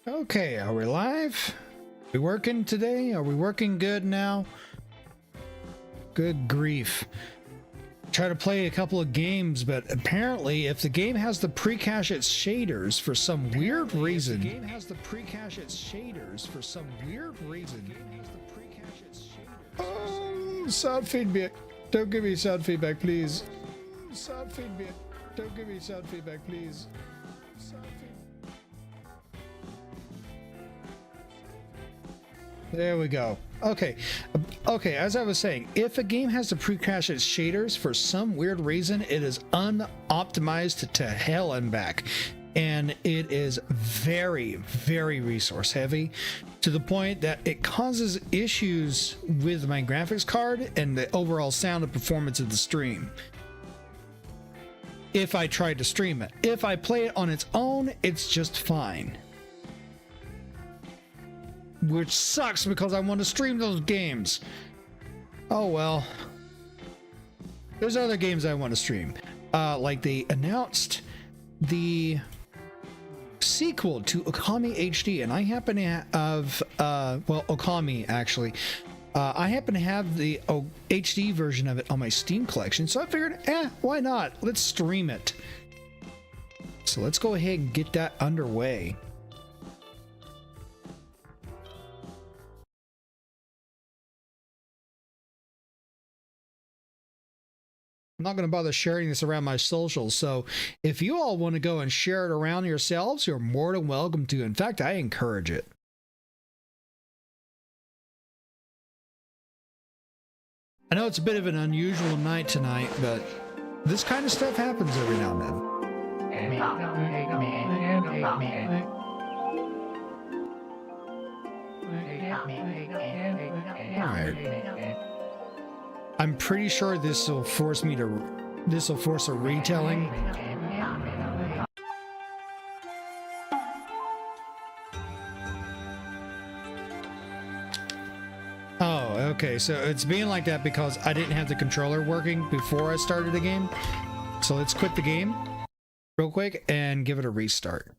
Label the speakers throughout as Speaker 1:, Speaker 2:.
Speaker 1: Okay, are we live? We working today? Are we working good now? Good grief. Try to play a couple of games, but apparently if the game has the pre-cache its shaders for some weird reason. Oh, sound feedback. Don't give me sound feedback, please. Sound feedback. Don't give me sound feedback, please. Sound feedback. There we go. Okay. Okay, as I was saying, if a game has to pre-cache its shaders for some weird reason, it is unoptimized to hell and back. And it is very, very resource heavy to the point that it causes issues with my graphics card and the overall sound and performance of the stream. If I tried to stream it. If I play it on its own, it's just fine. Which sucks because I want to stream those games. Oh well. There's other games I want to stream. Like they announced the sequel to Okami HD, and I happen to have, well, Okami actually. I happen to have the HD version of it on my Steam collection, so I figured, why not? Let's stream it. So let's go ahead and get that underway. I'm not going to bother sharing this around my socials, so if you all want to go and share it around yourselves, you're more than welcome to. In fact, I encourage it. I know it's a bit of an unusual night tonight, but this kind of stuff happens every now and then. All right. I'm pretty sure this will force a retelling. Oh, okay, so it's being like that because I didn't have the controller working before I started the game. So let's quit the game real quick and give it a restart.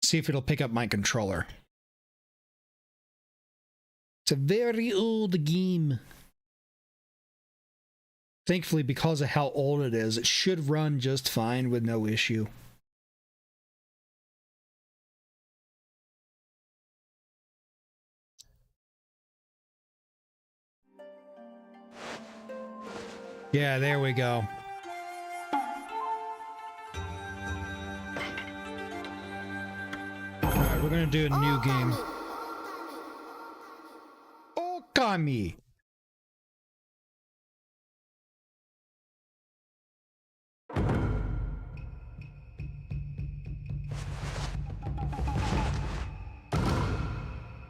Speaker 1: See if it'll pick up my controller. It's a very old game. Thankfully, because of how old it is, it should run just fine with no issue. Yeah, there we go. Alright, we're gonna do a new game. Okami!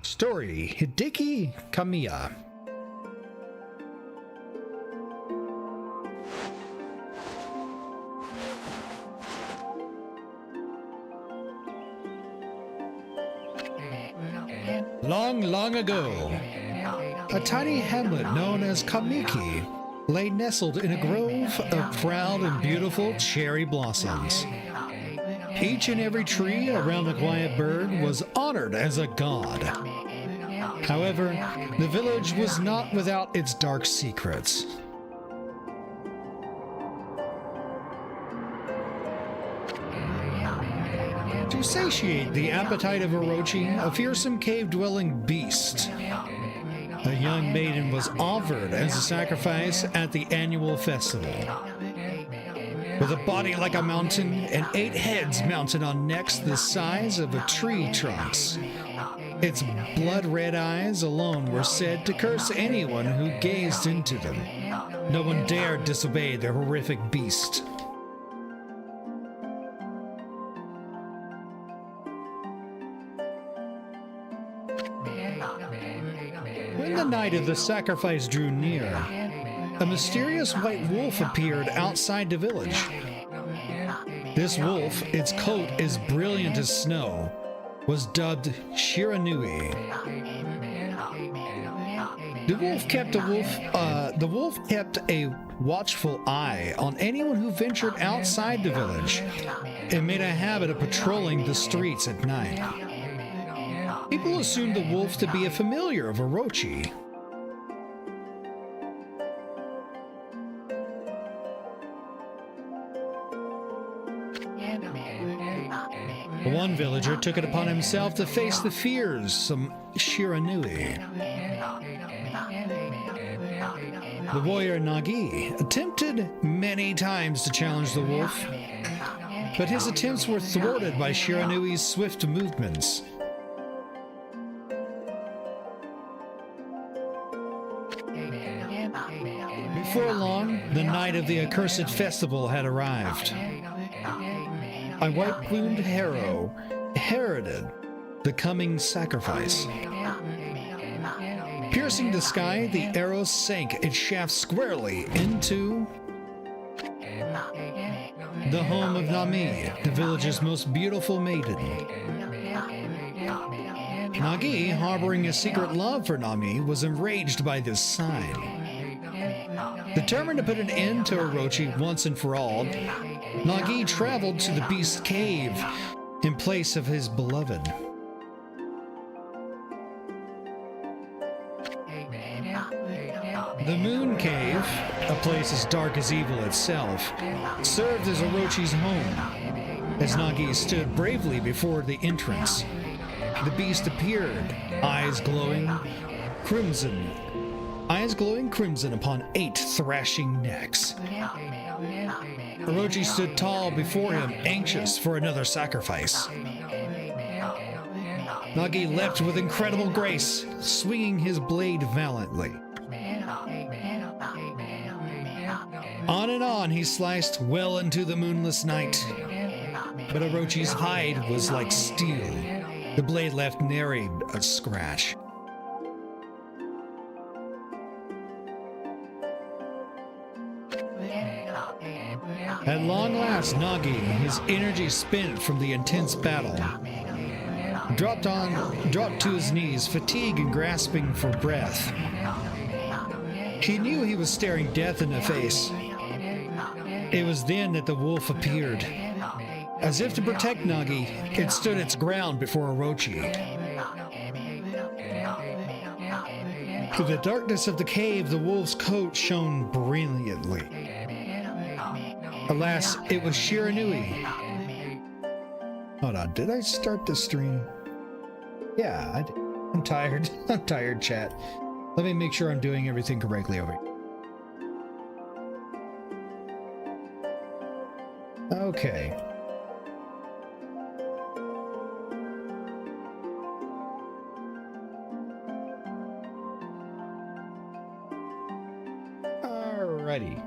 Speaker 1: Story, Hideki Kamiya. Long, long ago, a tiny hamlet known as Kamiki lay nestled in a grove of proud and beautiful cherry blossoms. Each and every tree around the quiet bird was honored as a god. However, the village was not without its dark secrets. To satiate the appetite of Orochi, a fearsome cave-dwelling beast, a young maiden was offered as a sacrifice at the annual festival. With a body like a mountain and 8 heads mounted on necks the size of a tree trunks. Its blood-red eyes alone were said to curse anyone who gazed into them. No one dared disobey the horrific beast. When the night of the sacrifice drew near, a mysterious white wolf appeared outside the village. This wolf, its coat as brilliant as snow, was dubbed Shiranui. The wolf kept a watchful eye on anyone who ventured outside the village and made a habit of patrolling the streets at night. People assumed the wolf to be a familiar of Orochi. One villager took it upon himself to face the fears of Shiranui. The warrior Nagi attempted many times to challenge the wolf, but his attempts were thwarted by Shiranui's swift movements. Before long, the night of the accursed festival had arrived. A white-plumed harrow heralded the coming sacrifice. Piercing the sky, the arrow sank its shaft squarely into the home of Nami, the village's most beautiful maiden. Nagi, harboring a secret love for Nami, was enraged by this sign. Determined to put an end to Orochi once and for all, Nagi traveled to the beast's cave in place of his beloved. The Moon Cave, a place as dark as evil itself, served as Orochi's home. As Nagi stood bravely before the entrance, the beast appeared, eyes glowing crimson upon 8 thrashing necks. Orochi stood tall before him, anxious for another sacrifice. Nagi leapt with incredible grace, swinging his blade valiantly. On and on he sliced well into the moonless night, but Orochi's hide was like steel. The blade left nary a scratch. At long last, Nagi, his energy spent from the intense battle, dropped to his knees, fatigued and grasping for breath. He knew he was staring death in the face. It was then that the wolf appeared. As if to protect Nagi, it stood its ground before Orochi. Through the darkness of the cave, the wolf's coat shone brilliantly. Alas, it was Shiranui. Hold on, did I start the stream? Yeah, I did. I'm tired. I'm tired, chat. Let me make sure I'm doing everything correctly over here. Okay. Alrighty.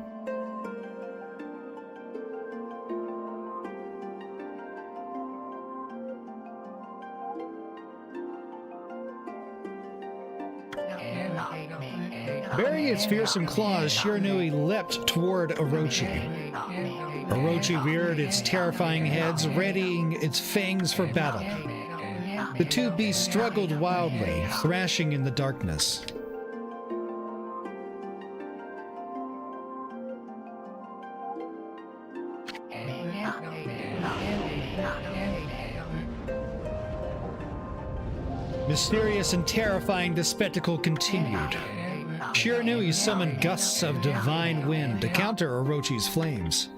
Speaker 1: Burying its fearsome claws, Shiranui leapt toward Orochi. Orochi reared its terrifying heads, readying its fangs for battle. The two beasts struggled wildly, thrashing in the darkness. Mysterious and terrifying, the spectacle continued. Shiranui summoned gusts of divine wind to counter Orochi's flames.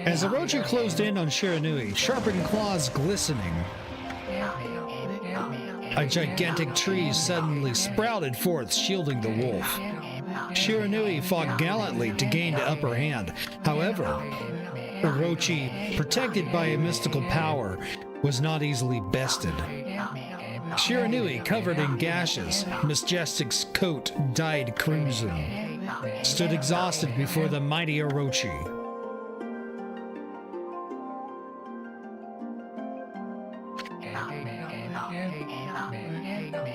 Speaker 1: As Orochi closed in on Shiranui, sharpened claws glistening, a gigantic tree suddenly sprouted forth, shielding the wolf. Shiranui fought gallantly to gain the upper hand. However, Orochi, protected by a mystical power, was not easily bested. Shiranui, covered in gashes, majestic's coat dyed crimson, stood exhausted before the mighty Orochi.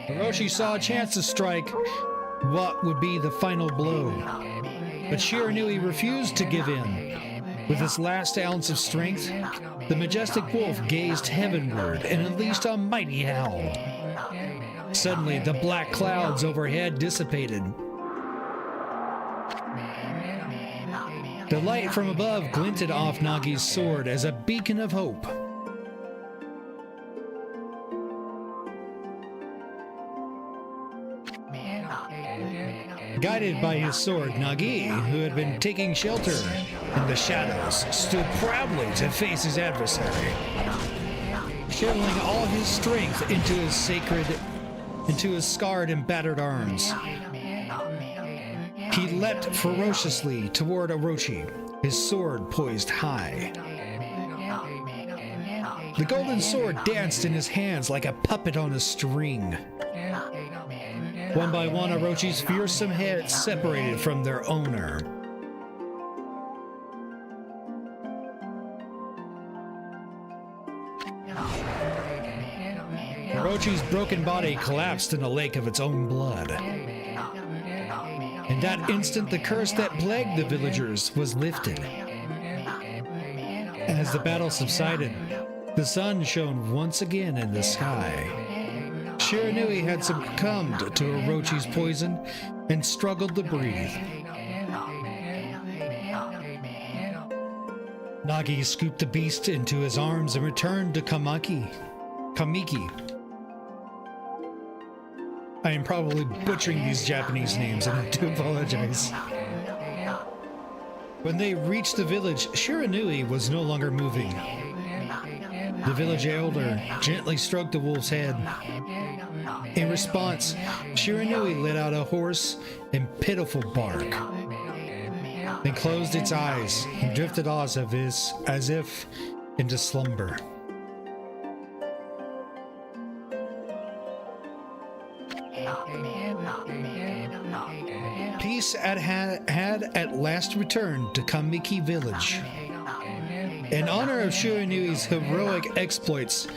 Speaker 1: Orochi saw a chance to strike what would be the final blow, but Shiranui refused to give in. With its last ounce of strength, the majestic wolf gazed heavenward and unleashed a mighty howl. Suddenly, the black clouds overhead dissipated, The light from above glinted off Nagi's sword as a beacon of hope. Guided by his sword, Nagi, who had been taking shelter in the shadows, stood proudly to face his adversary, channeling all his strength into his scarred and battered arms. He leapt ferociously toward Orochi, his sword poised high. The golden sword danced in his hands like a puppet on a string. One by one, Orochi's fearsome heads separated from their owner. Orochi's broken body collapsed in a lake of its own blood. In that instant, the curse that plagued the villagers was lifted. As the battle subsided, the sun shone once again in the sky. Shiranui had succumbed to Orochi's poison and struggled to breathe. Nagi scooped the beast into his arms and returned to Kamiki. I am probably butchering these Japanese names, and I do apologize. When they reached the village, Shiranui was no longer moving. The village elder gently stroked the wolf's head. In response, Shiranui let out a hoarse and pitiful bark, then closed its eyes and drifted off as if into slumber. Peace had at last returned to Kamiki village. In honor of Shiranui's heroic exploits,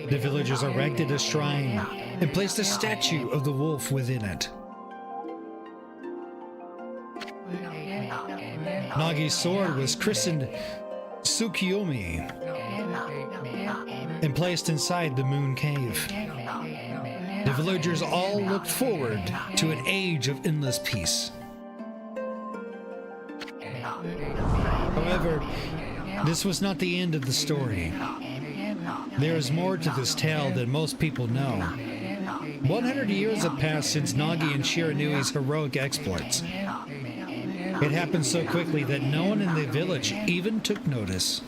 Speaker 1: the villagers erected a shrine and placed a statue of the wolf within it. Nagi's sword was christened Tsukiyomi and placed inside the moon cave. The villagers all looked forward to an age of endless peace. However, this was not the end of the story. There is more to this tale than most people know. 100 years have passed since Nagi and Shiranui's heroic exploits. It happened so quickly that no one in the village even took notice.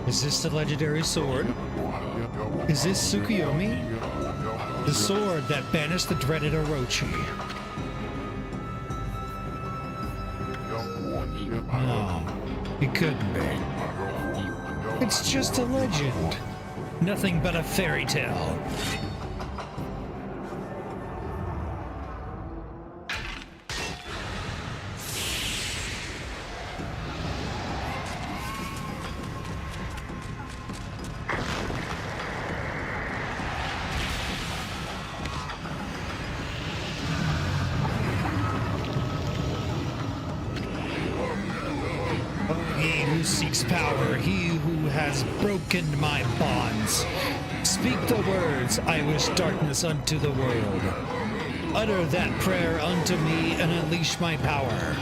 Speaker 1: Is this the legendary sword? Is this Tsukiyomi? The sword that banished the dreaded Orochi. No, it couldn't be. It's just a legend. Nothing but a fairy tale. Seeks power, he who has broken my bonds. Speak the words, I wish darkness unto the world. Utter that prayer unto me and unleash my power.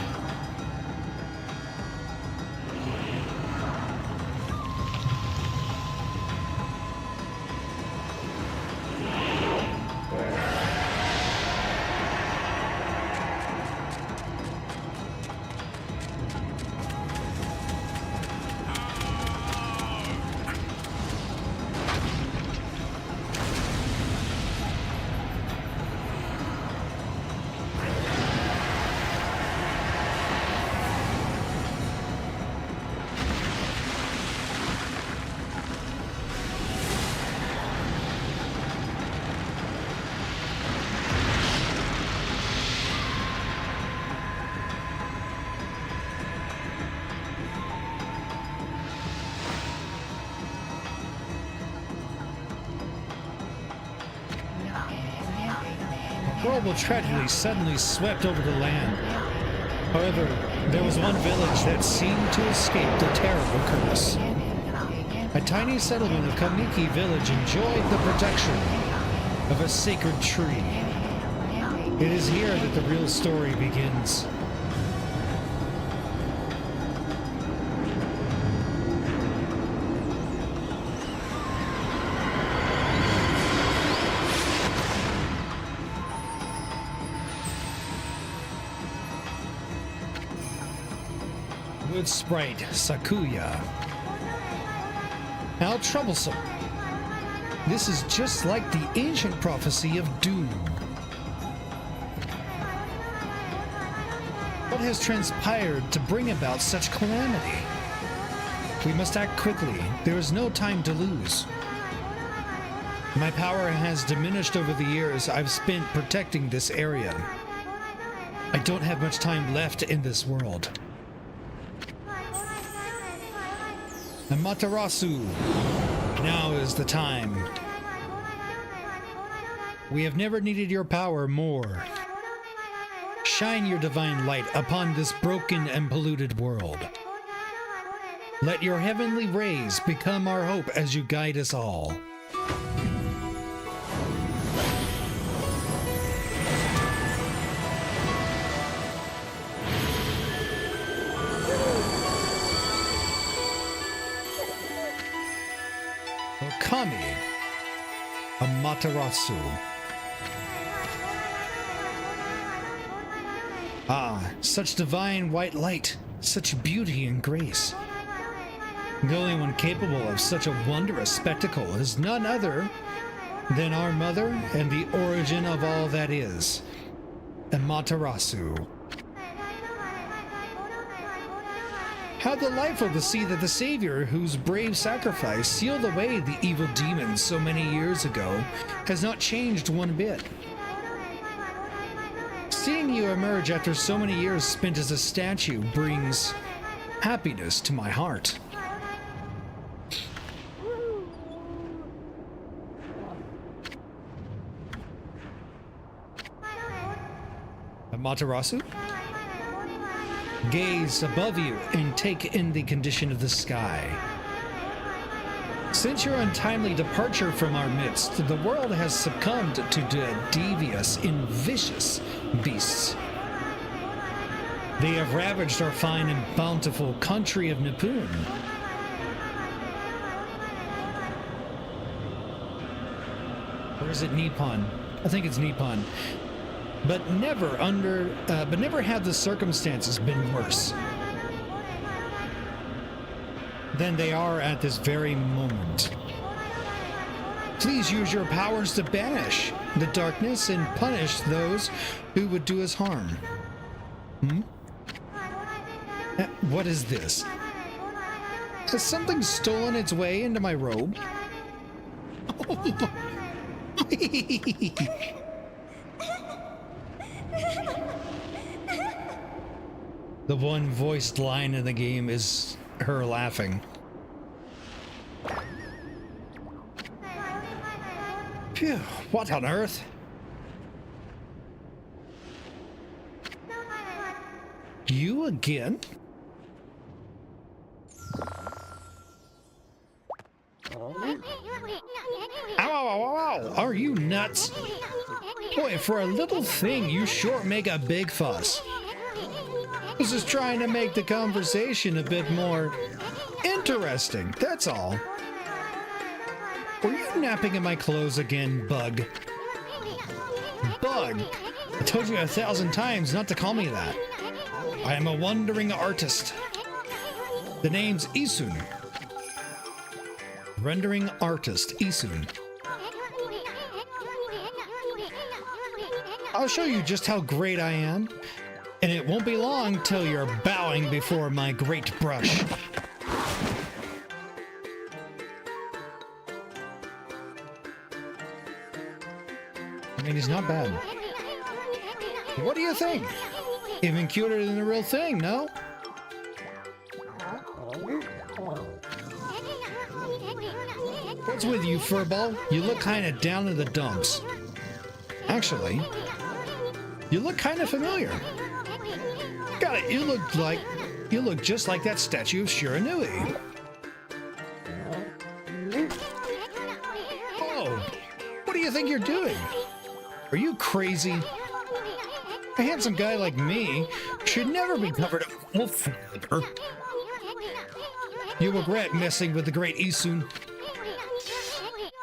Speaker 1: Horrible tragedy suddenly swept over the land. However, there was one village that seemed to escape the terrible curse. A tiny settlement of Kamiki village enjoyed the protection of a sacred tree. It is here that the real story begins. Wood sprite Sakuya. How troublesome. This is just like the ancient prophecy of doom. What has transpired to bring about such calamity? We must act quickly. There is no time to lose. My power has diminished over the years I've spent protecting this area. I don't have much time left in this world. Amaterasu, now is the time. We have never needed your power more. Shine your divine light upon this broken and polluted world. Let your heavenly rays become our hope as you guide us all. Okami, Amaterasu. Ah, such divine white light, such beauty and grace. The only one capable of such a wondrous spectacle is none other than our mother and the origin of all that is, Amaterasu. How delightful to see that the Savior, whose brave sacrifice sealed away the evil demons so many years ago, has not changed one bit. Seeing you emerge after so many years spent as a statue brings happiness to my heart. Amaterasu? Gaze above you and take in the condition of the sky. Since your untimely departure from our midst, the world has succumbed to the devious and vicious beasts. They have ravaged our fine and bountiful country of Nippon. Or is it Nippon? I think it's Nippon. But never have the circumstances been worse than they are at this very moment. Please use your powers to banish the darkness and punish those who would do us harm. What is this? Has something stolen its way into my robe? The one voiced line in the game is her laughing. Phew, what on earth? You again? Ow, ow, ow, ow. Are you nuts? Boy, for a little thing, you sure make a big fuss. I was just trying to make the conversation a bit more interesting, that's all. Were you napping in my clothes again, Bug? Bug! I told you 1,000 times not to call me that. I am a wandering artist. The name's Isun. Rendering artist, Isun. I'll show you just how great I am, and it won't be long till you're bowing before my great brush. I mean, he's not bad. What do you think? Even cuter than the real thing, no? What's with you, furball? You look kind of down in the dumps. Actually, you look kind of familiar. Got it. You look just like that statue of Shiranui. Oh, what do you think you're doing? Are you crazy? A handsome guy like me should never be covered in wolf fur. You regret messing with the great Isun.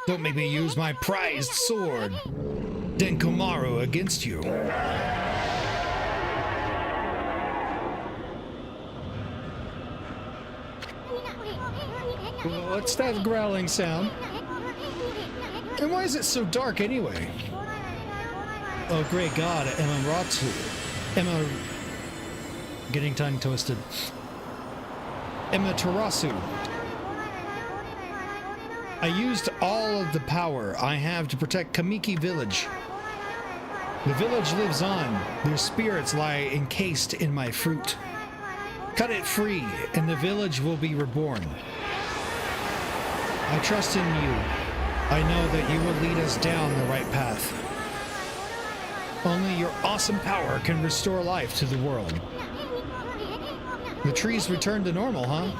Speaker 1: Don't make me use my prized sword, Denkomaru, against you. What's that growling sound? And why is it so dark anyway? Oh, great God, Emma, getting tongue twisted. Amaterasu. I used all of the power I have to protect Kamiki Village. The village lives on. Their spirits lie encased in my fruit. Cut it free, and the village will be reborn. I trust in you. I know that you will lead us down the right path. Only your awesome power can restore life to the world. The trees return to normal, huh?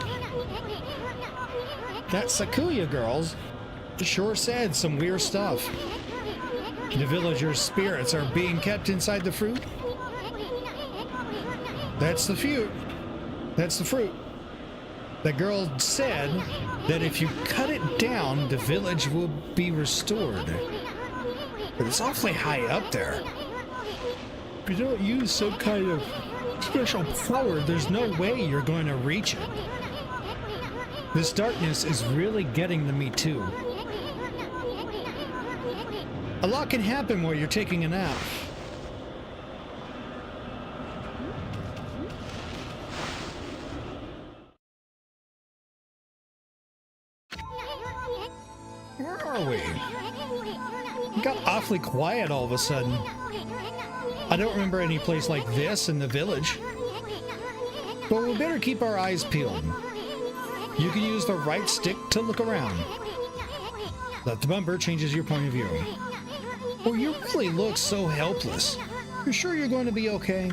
Speaker 1: That Sakuya girls sure said some weird stuff. The villagers' spirits are being kept inside the fruit. That's the fruit. That's the fruit. The girl said that if you cut it down, the village will be restored. But it's awfully high up there. If you don't use some kind of special power, there's no way you're going to reach it. This darkness is really getting to me too. A lot can happen while you're taking a nap. Where are we? It got awfully quiet all of a sudden. I don't remember any place like this in the village. But we better keep our eyes peeled. You can use the right stick to look around. Left bumper changes your point of view. Oh, you really look so helpless. You're sure you're going to be okay?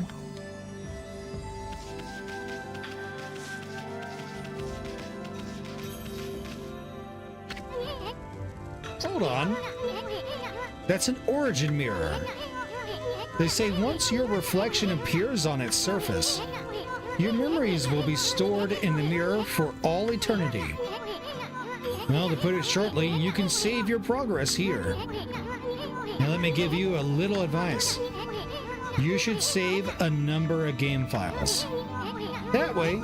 Speaker 1: Hold on. That's an origin mirror. They say once your reflection appears on its surface, your memories will be stored in the mirror for all eternity. Well, to put it shortly, you can save your progress here. Now let me give you a little advice. You should save a number of game files. That way,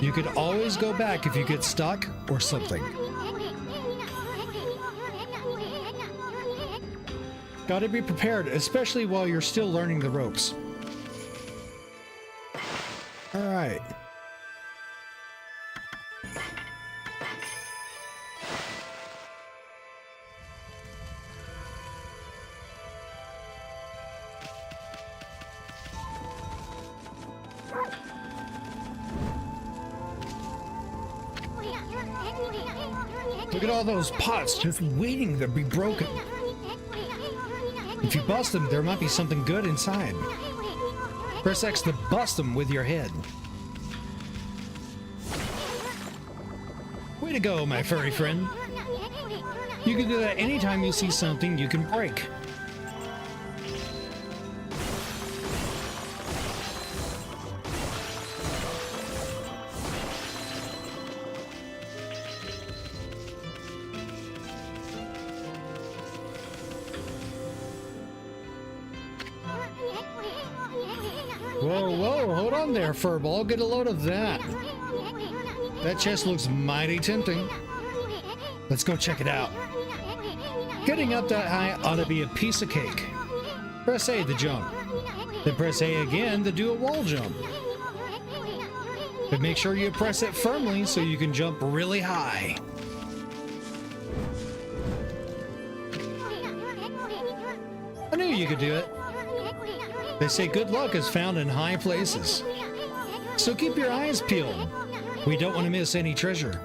Speaker 1: you could always go back if you get stuck or something. Gotta be prepared, especially while you're still learning the ropes. Alright. Look at all those pots just waiting to be broken. If you bust them, there might be something good inside. Press X to bust them with your head. Way to go, my furry friend. You can do that anytime you see something you can break. Whoa, whoa, hold on there, Furball. Get a load of that. That chest looks mighty tempting. Let's go check it out. Getting up that high ought to be a piece of cake. Press A to jump. Then press A again to do a wall jump. But make sure you press it firmly so you can jump really high. I knew you could do it. They say good luck is found in high places. So keep your eyes peeled. We don't want to miss any treasure.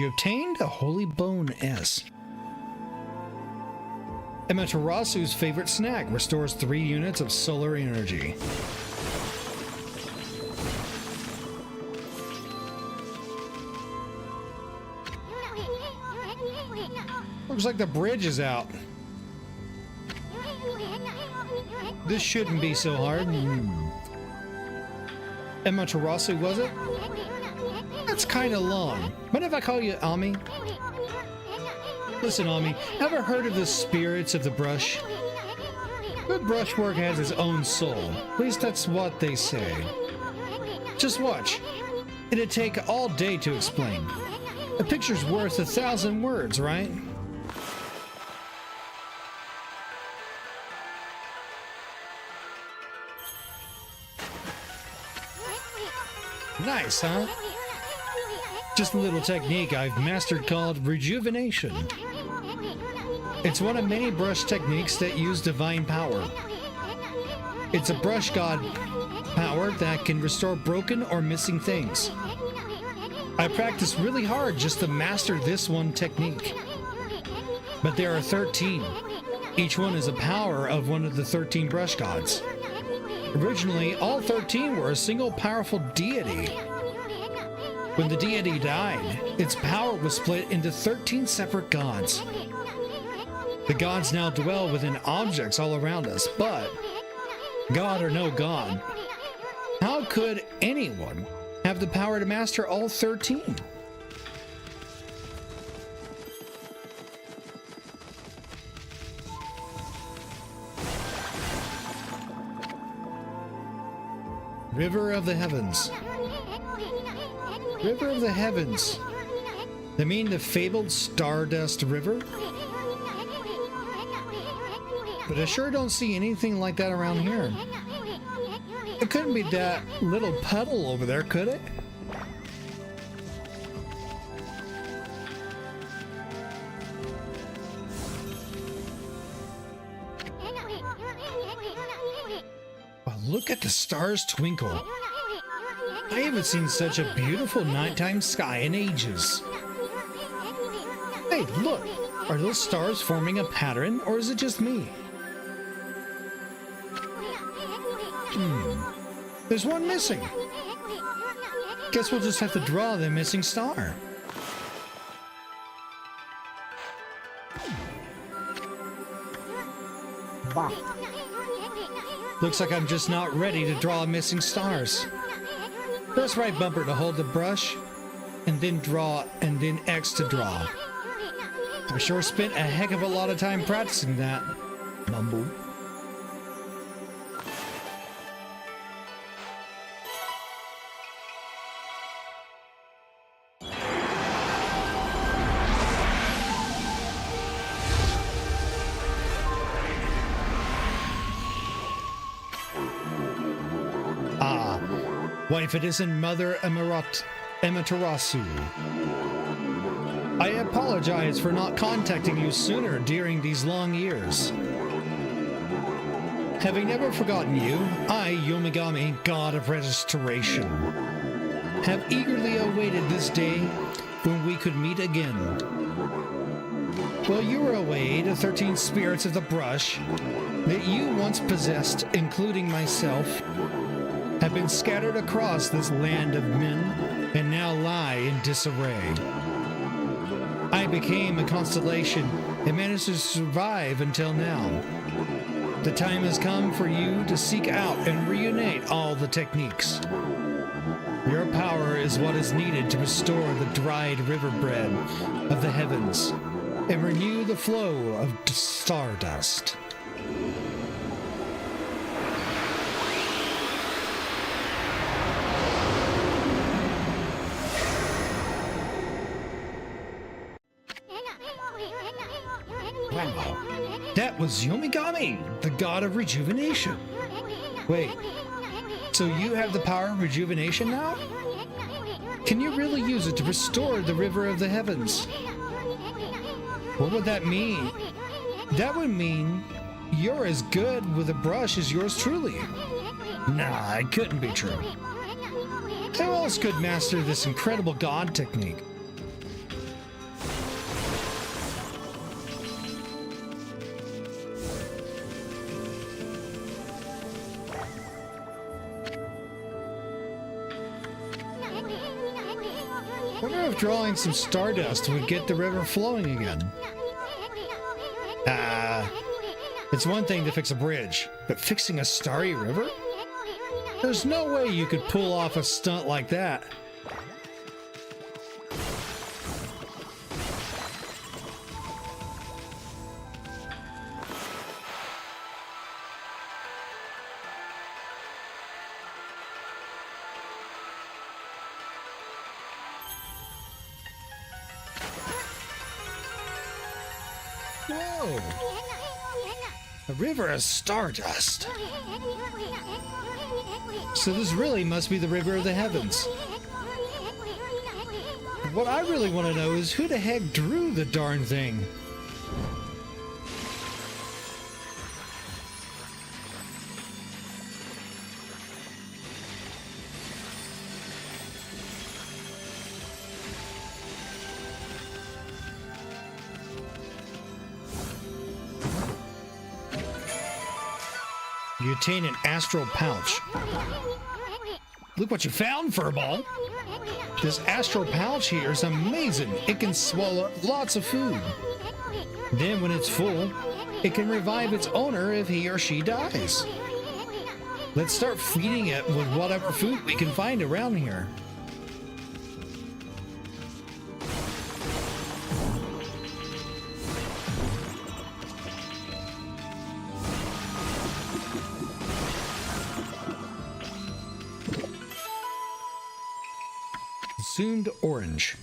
Speaker 1: You obtained a holy bone S. Amaterasu's favorite snack restores 3 units of solar energy. Looks like the bridge is out. This shouldn't be so hard. Amaterasu, was it? That's kind of long. What if I call you Ami? Listen, Ami, ever heard of the spirits of the brush? Good brushwork has its own soul. At least that's what they say. Just watch. It'd take all day to explain. A picture's worth 1,000 words, right? Nice, huh? Just a little technique I've mastered called rejuvenation. It's one of many brush techniques that use divine power. It's a brush god power that can restore broken or missing things. I practiced really hard just to master this one technique. But there are 13. Each one is a power of one of the 13 brush gods. Originally, all 13 were a single powerful deity. When the deity died, its power was split into 13 separate gods. The gods now dwell within objects all around us, but God or no God, how could anyone have the power to master all 13? River of the Heavens. River of the Heavens. They mean the fabled Stardust River? But I sure don't see anything like that around here. It couldn't be that little puddle over there, could it? Oh, look at the stars twinkle. I haven't seen such a beautiful nighttime sky in ages. Hey, look! Are those stars forming a pattern, or is it just me? There's one missing. Guess we'll just have to draw the missing star. Bah. Looks like I'm just not ready to draw missing stars. Press right bumper to hold the brush, and then draw, and then X to draw. I sure spent a heck of a lot of time practicing that. Mumble. What if it isn't Mother Amaterasu? I apologize for not contacting you sooner during these long years. Having never forgotten you, I, Yomigami, God of Restoration, have eagerly awaited this day when we could meet again. While you were away, the 13 spirits of the brush that you once possessed, including myself, have been scattered across this land of men and now lie in disarray. I became a constellation and managed to survive until now. The time has come for you to seek out and reunite all the techniques. Your power is what is needed to restore the dried riverbed of the heavens and renew the flow of stardust. Wow, that was Yomigami, the god of rejuvenation. Wait, so you have the power of rejuvenation now? Can you really use it to restore the river of the heavens? What would that mean? That would mean you're as good with a brush as yours truly. Nah, it couldn't be true. Who else could master this incredible god technique? if drawing some stardust would get the river flowing again. It's one thing to fix a bridge, but fixing a starry river? There's no way you could pull off a stunt like that. Whoa! A river of stardust. So this really must be the river of the heavens. What I really want to know is who the heck drew the darn thing? You attain an astral pouch. Look what you found, Furball. This astral pouch here is amazing. It can swallow lots of food. Then when it's full, it can revive its owner if he or she dies. Let's start feeding it with whatever food we can find around here. Consumed orange.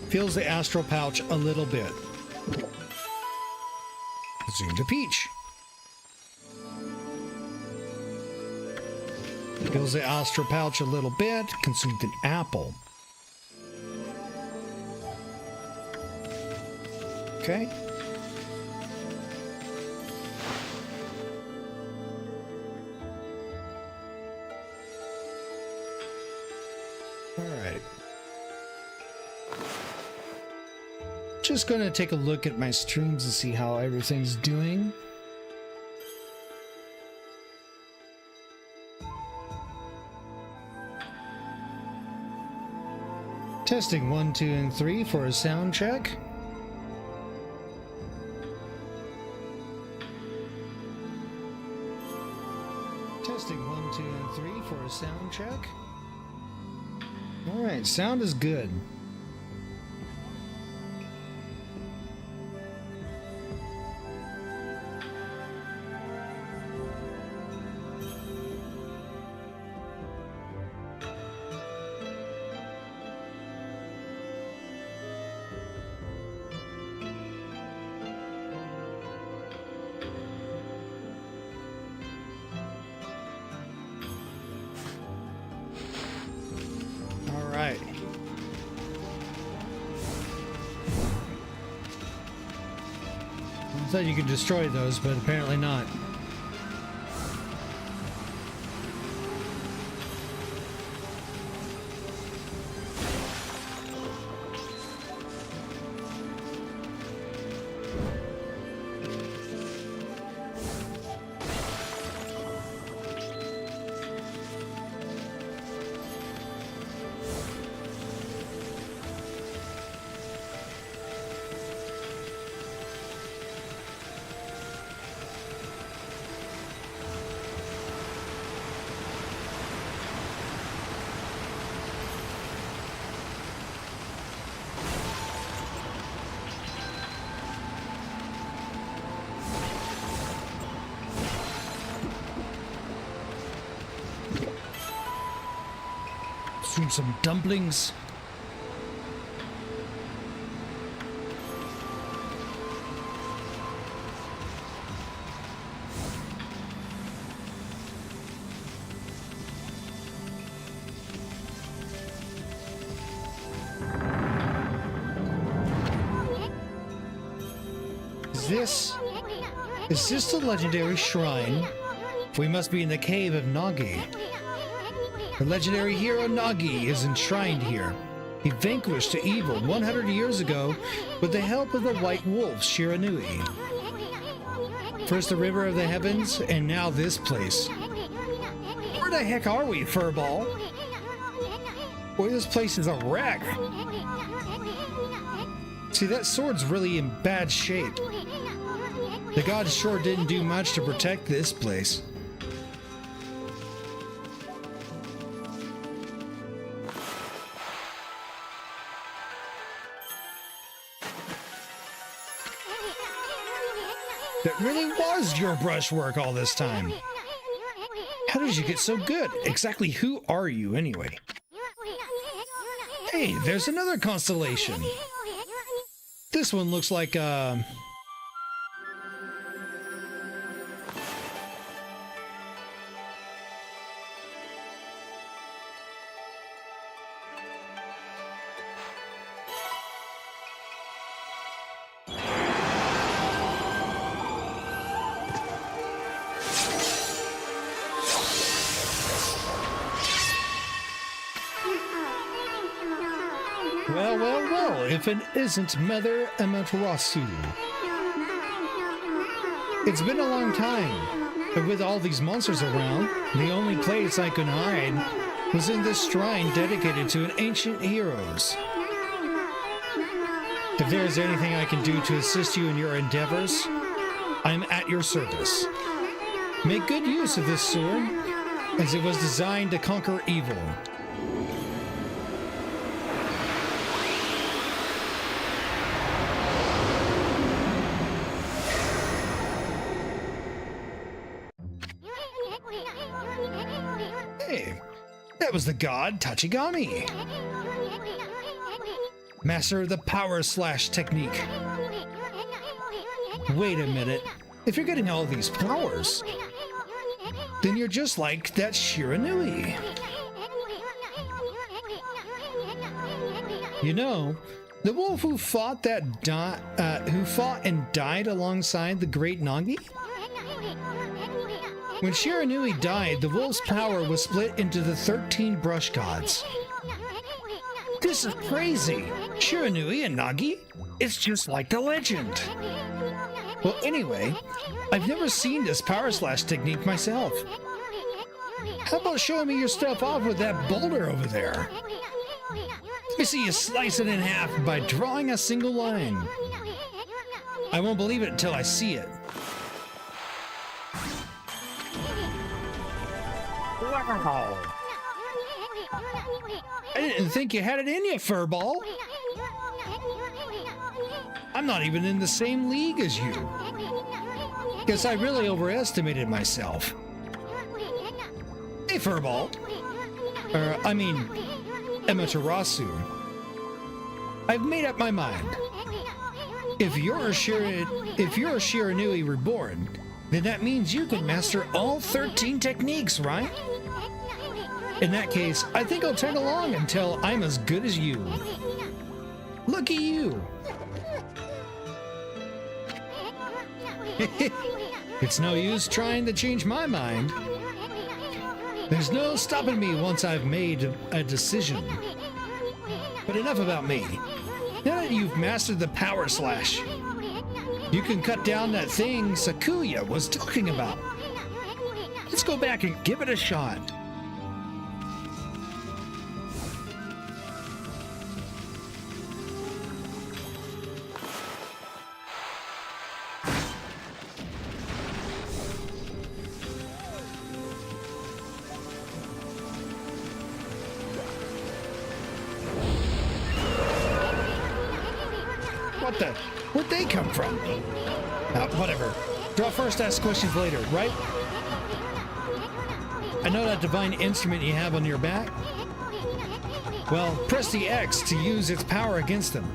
Speaker 1: Fills the astral pouch a little bit. Consumed a peach. Fills the astral pouch a little bit. Consumed an apple. Okay. Alright. Just gonna take a look at my streams and see how everything's doing. Testing 1, 2, and 3 for a sound check. Testing 1, 2, and 3 for a sound check. Alright, sound is good. Alright. I thought you could destroy those, but apparently not. Some dumplings. Is this the legendary shrine? We must be in the cave of Nagi. The legendary hero Nagi is enshrined here. He vanquished the evil 100 years ago with the help of the White Wolf Shiranui. First the River of the Heavens, and now this place. Where the heck are we, Furball? Boy, this place is a wreck. See, that sword's really in bad shape. The gods sure didn't do much to protect this place. That really was your brushwork all this time. How did you get so good? Exactly who are you anyway? Hey, there's another constellation. This one looks like well, if it isn't Mother Amaterasu. It's been a long time, but with all these monsters around, the only place I could hide was in this shrine dedicated to an ancient heroes. If there is anything I can do to assist you in your endeavors, I'm at your service. Make good use of this sword, as it was designed to conquer evil. Hey, that was the god Tachigami, master of the power slash technique. Wait a minute, if you're getting all these powers, then you're just like that Shiranui. You know, the wolf who fought and died alongside the great Nagi? When Shiranui died, the wolf's power was split into the 13 brush gods. This is crazy! Shiranui and Nagi? It's just like the legend! Well, anyway, I've never seen this power slash technique myself. How about showing me your stuff off with that boulder over there? Let me see you slice it in half by drawing a single line. I won't believe it until I see it. Wow! I didn't think you had it in you, furball. I'm not even in the same league as you. Guess I really overestimated myself. Hey, furball. Amaterasu. I've made up my mind. If you're a Shiranui reborn, then that means you can master all 13 techniques, right? In that case, I think I'll tag along until I'm as good as you. Look at you. It's no use trying to change my mind. There's no stopping me once I've made a decision. But enough about me. Now that you've mastered the power slash, you can cut down that thing Sakuya was talking about. Let's go back and give it a shot. Where'd they come from? Whatever. Draw first, ask questions later, right? I know that divine instrument you have on your back? Well, press the X to use its power against them.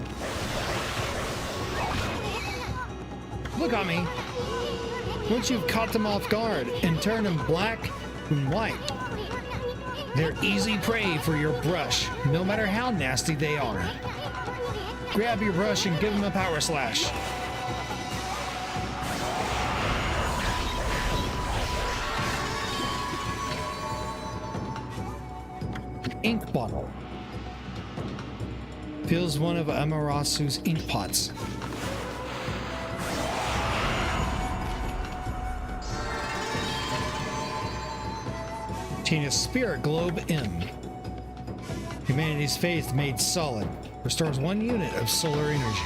Speaker 1: Look on me. Once you've caught them off guard and turned them black and white, they're easy prey for your brush, no matter how nasty they are. Grab your brush and give him a power slash. Ink bottle. Fills one of Amarasu's ink pots. Contain a spirit globe in. Humanity's faith made solid. Restores 1 unit of solar energy.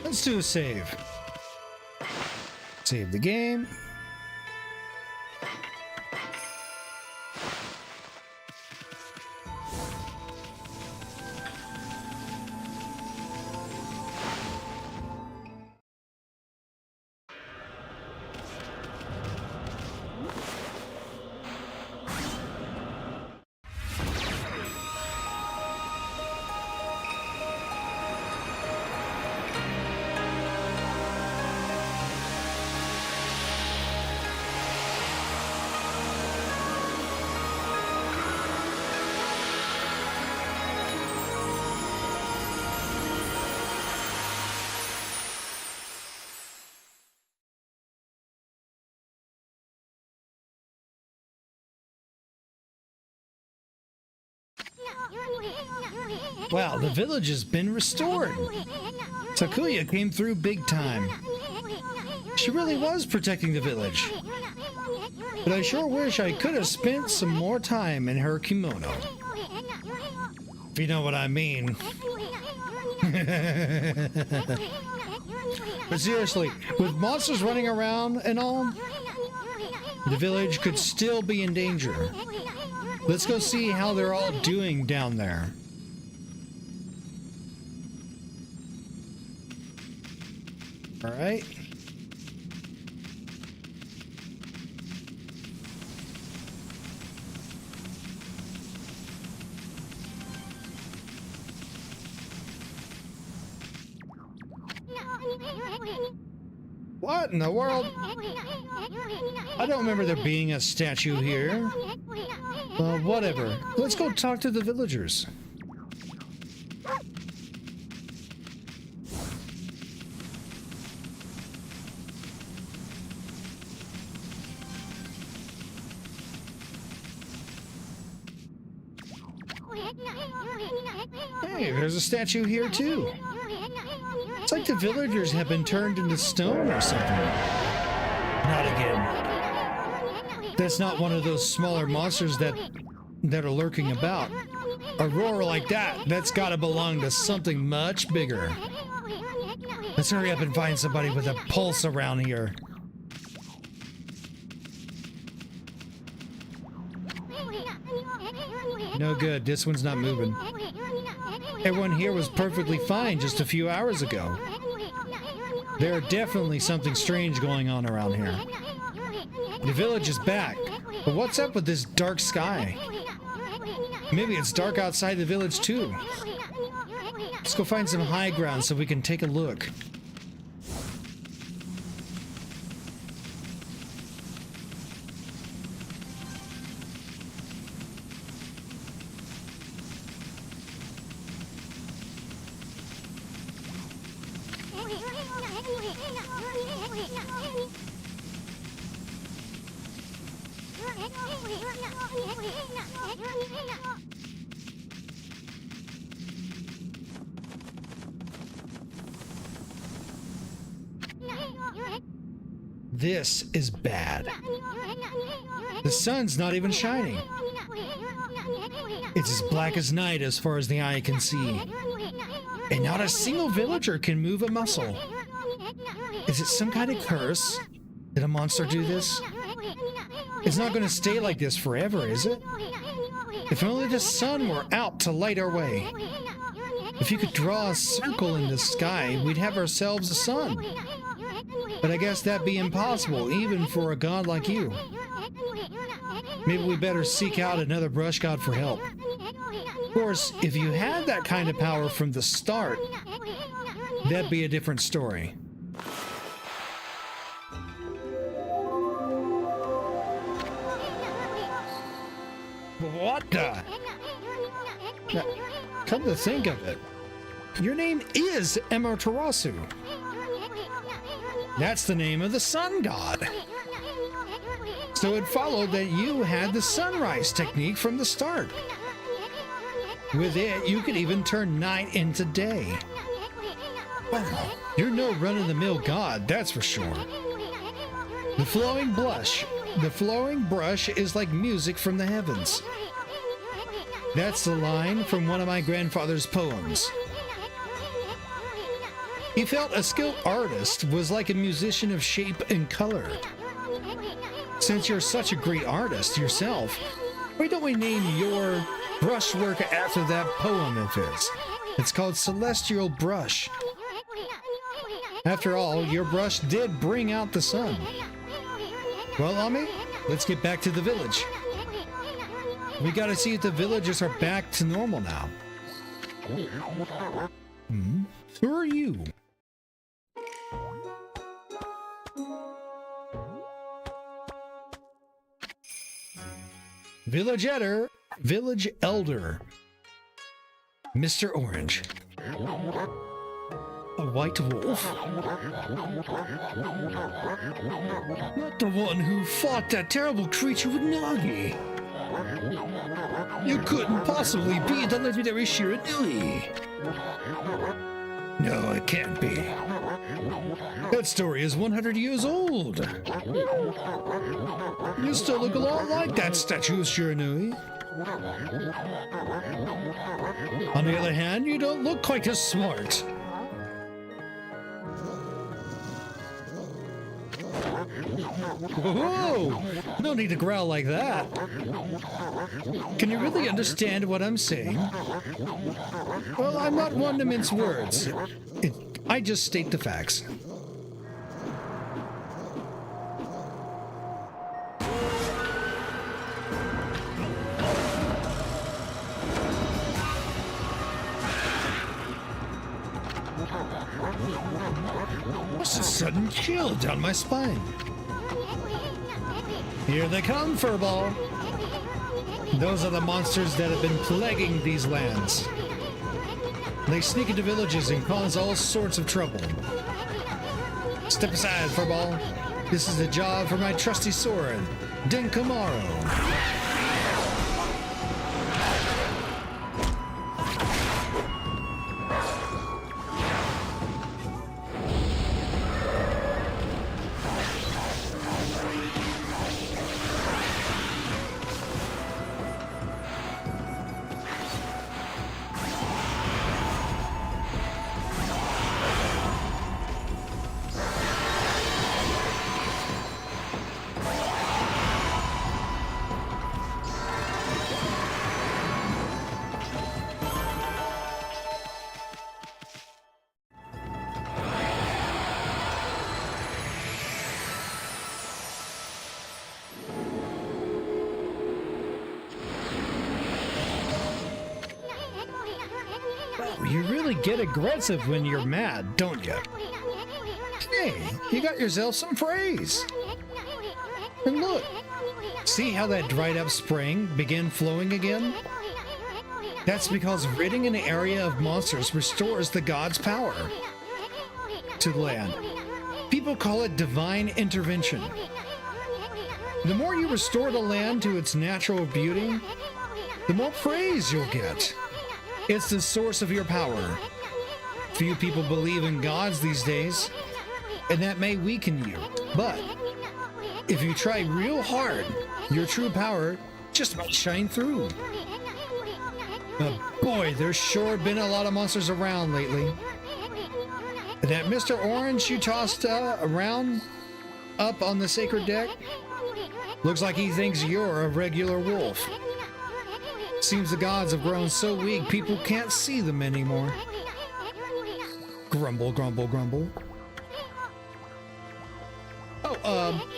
Speaker 1: Let's do a save. Save the game. Wow, the village has been restored. Takuya came through big time. She really was protecting the village. But I sure wish I could have spent some more time in her kimono. If you know what I mean. But seriously, with monsters running around and all, the village could still be in danger. Let's go see how they're all doing down there. All right. What in the world? I don't remember there being a statue here. Whatever. Let's go talk to the villagers. Hey, there's a statue here too. It's like the villagers have been turned into stone or something. Not again. That's not one of those smaller monsters that are lurking about. A roar like that's gotta belong to something much bigger. Let's hurry up and find somebody with a pulse around here. No good, this one's not moving. Everyone here was perfectly fine just a few hours ago. There are definitely something strange going on around here. The village is back, but what's up with this dark sky? Maybe it's dark outside the village too. Let's go find some high ground so we can take a look. This is bad. The sun's not even shining. It's as black as night as far as the eye can see. And not a single villager can move a muscle. Is it some kind of curse? Did a monster do this? It's not going to stay like this forever, is it? If only the sun were out to light our way. If you could draw a circle in the sky, we'd have ourselves a sun. But I guess that'd be impossible, even for a god like you. Maybe we better seek out another brush god for help. Of course, if you had that kind of power from the start, that'd be a different story. What the? Now, come to think of it, your name is Amaterasu. That's the name of the sun god. So it followed that you had the sunrise technique from the start. With it, you could even turn night into day. Wow, you're no run-of-the-mill god, that's for sure. The flowing brush is like music from the heavens. That's the line from one of my grandfather's poems. He felt a skilled artist was like a musician of shape and color. Since you're such a great artist yourself, why don't we name your brushwork after that poem of his? It's called Celestial Brush. After all, your brush did bring out the sun. Well, Ami, let's get back to the village. We gotta see if the villagers are back to normal now. Who are you? Village Elder, Mr. Orange. A white wolf? Not the one who fought that terrible creature with Nagi. You couldn't possibly be the legendary Shiranui. No, it can't be. That story is 100 years old. You still look a lot like that statue of Shiranui. On the other hand, you don't look quite as smart. Whoa! No need to growl like that. Can you really understand what I'm saying? Well, I'm not one to mince words. I just state the facts. What's a sudden chill down my spine? Here they come, Furball. Those are the monsters that have been plaguing these lands. They sneak into villages and cause all sorts of trouble. Step aside, Furball. This is a job for my trusty sword, Denkamaro. You really get aggressive when you're mad, don't you? Hey, you got yourself some praise. And look, see how that dried up spring began flowing again? That's because ridding an area of monsters restores the god's power to the land. People call it divine intervention. The more you restore the land to its natural beauty, the more praise you'll get. It's the source of your power. Few people believe in gods these days, and that may weaken you. But If you try real hard, your true power just might shine through. But boy, there's sure been a lot of monsters around lately. That Mr. Orange you tossed around up on the sacred deck? Looks like he thinks you're a regular wolf. Seems the gods have grown so weak people can't see them anymore. Grumble, grumble, grumble. Oh,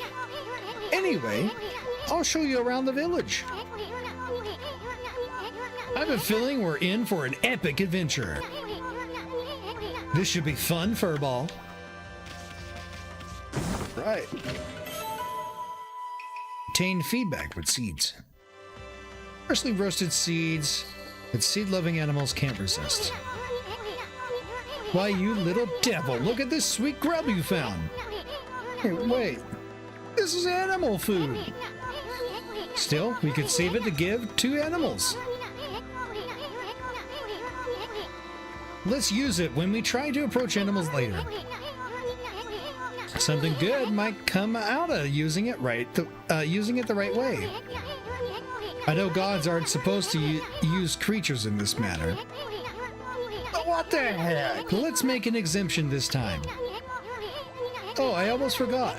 Speaker 1: anyway, I'll show you around the village. I have a feeling we're in for an epic adventure. This should be fun, Furball. Right. Obtain feedback with seeds. Freshly roasted seeds that seed-loving animals can't resist. Why, you little devil, look at this sweet grub you found. Hey, wait. This is animal food. Still, we could save it to give to animals. Let's use it when we try to approach animals later. Something good might come out of using it the right way. I know gods aren't supposed to use creatures in this manner. But what the heck? Let's make an exemption this time. Oh, I almost forgot.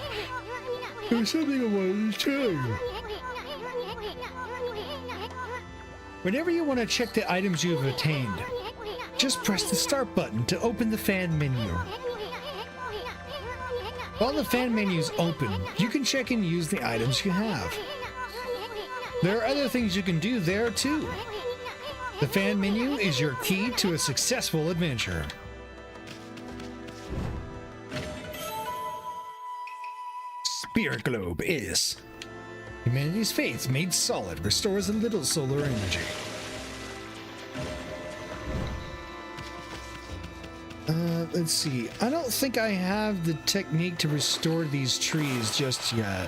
Speaker 1: There's something I wanted to tell you. Whenever you want to check the items you've attained, just press the start button to open the fan menu. While the fan menu is open, you can check and use the items you have. There are other things you can do there too. The fan menu is your key to a successful adventure. Spirit Globe is humanity's faith made solid, restores a little solar energy. Let's see. I don't think I have the technique to restore these trees just yet.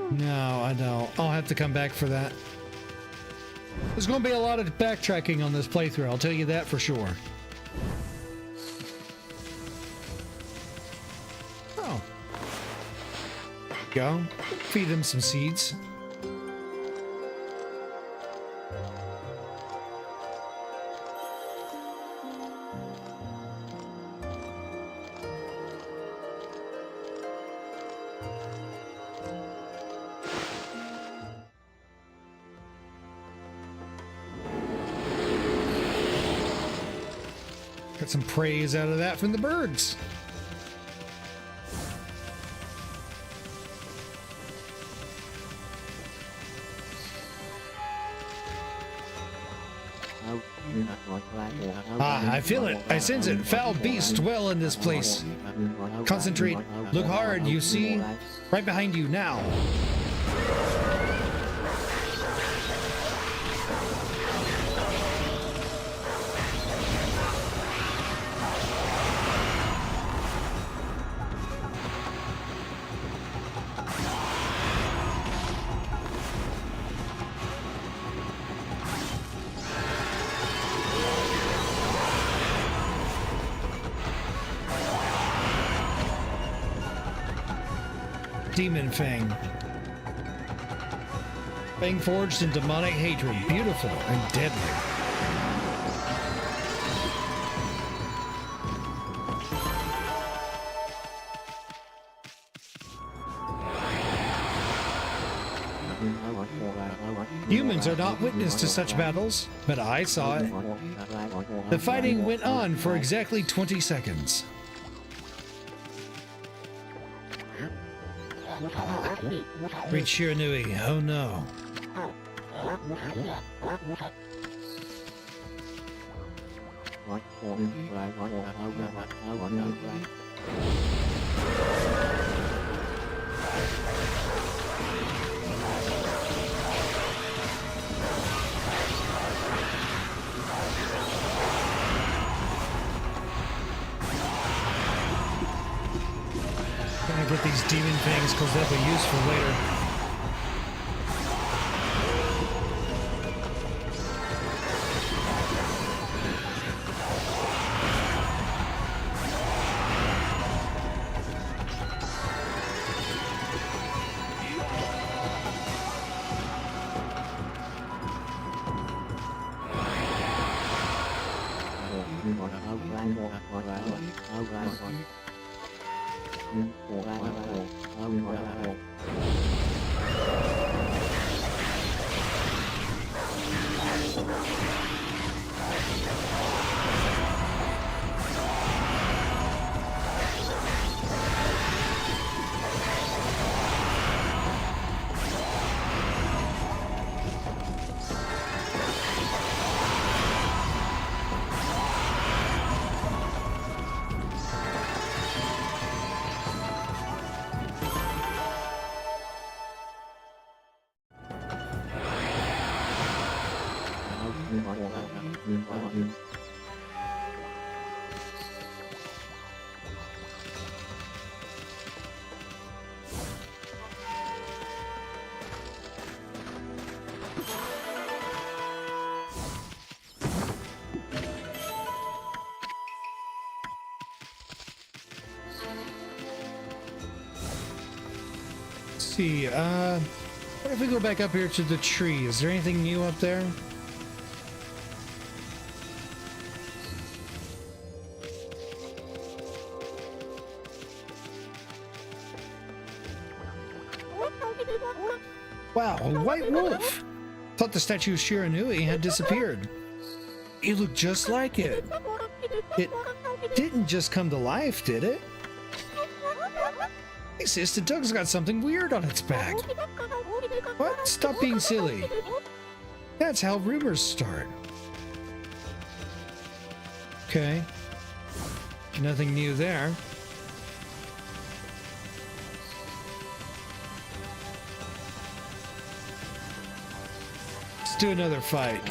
Speaker 1: No, I don't. I'll have to come back for that. There's going to be a lot of backtracking on this playthrough, I'll tell you that for sure. Oh. Go. Feed them some seeds. Got some praise out of that from the birds. Ah, I feel it. I sense it. Foul beasts dwell in this place. Concentrate. Look hard. You see? Right behind you now. Demon Fang. Fang forged in demonic hatred, beautiful and deadly. Humans are not witness to such battles, but I saw it. The fighting went on for exactly 20 seconds. Reach Shiranui. Oh no. Gonna get these demon fangs because they'll be useful later. See, what if we go back up here to the tree? Is there anything new up there? Wow, a white wolf! Thought the statue of Shiranui had disappeared. It looked just like it. It didn't just come to life, did it? Hey sis, the dog's got something weird on its back. What? Stop being silly. That's how rumors start. Okay. Nothing new there. Let's do another fight.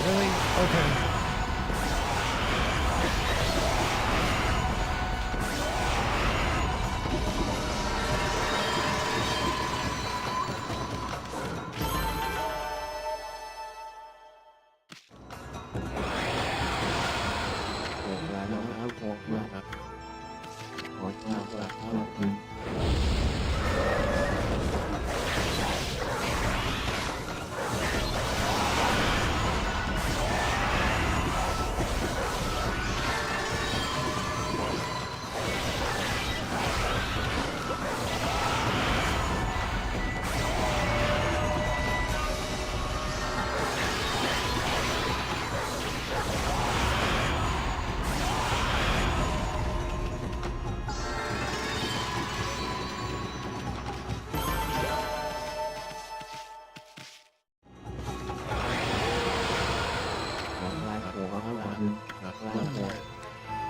Speaker 1: Really? Okay.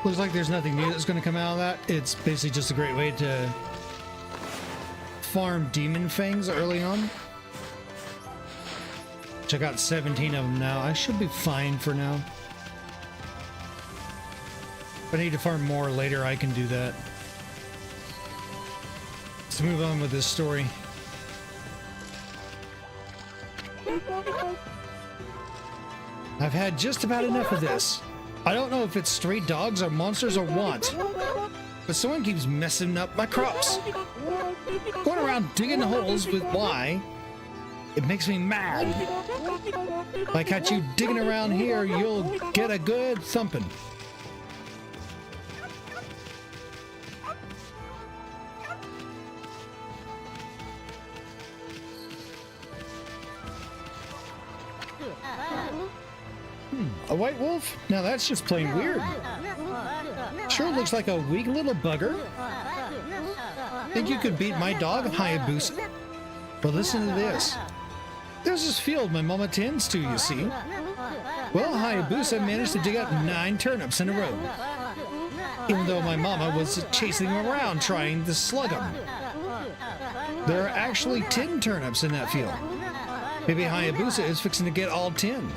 Speaker 1: Looks like there's nothing new that's going to come out of that. It's basically just a great way to farm demon fangs early on. Which I got 17 of them now. I should be fine for now. If I need to farm more later, I can do that. move on with this story. I've had just about enough of this. I don't know if it's stray dogs or monsters or what, but someone keeps messing up my crops. Going around digging holes with why, it makes me mad. If I catch you digging around here, you'll get a good thumping. A white wolf? Now that's just plain weird. Sure looks like a weak little bugger. Think you could beat my dog, Hayabusa? But listen to this. There's this field my mama tends to, you see. Well, Hayabusa managed to dig up 9 turnips in a row. Even though my mama was chasing him around trying to slug him. There are actually 10 turnips in that field. Maybe Hayabusa is fixing to get all 10.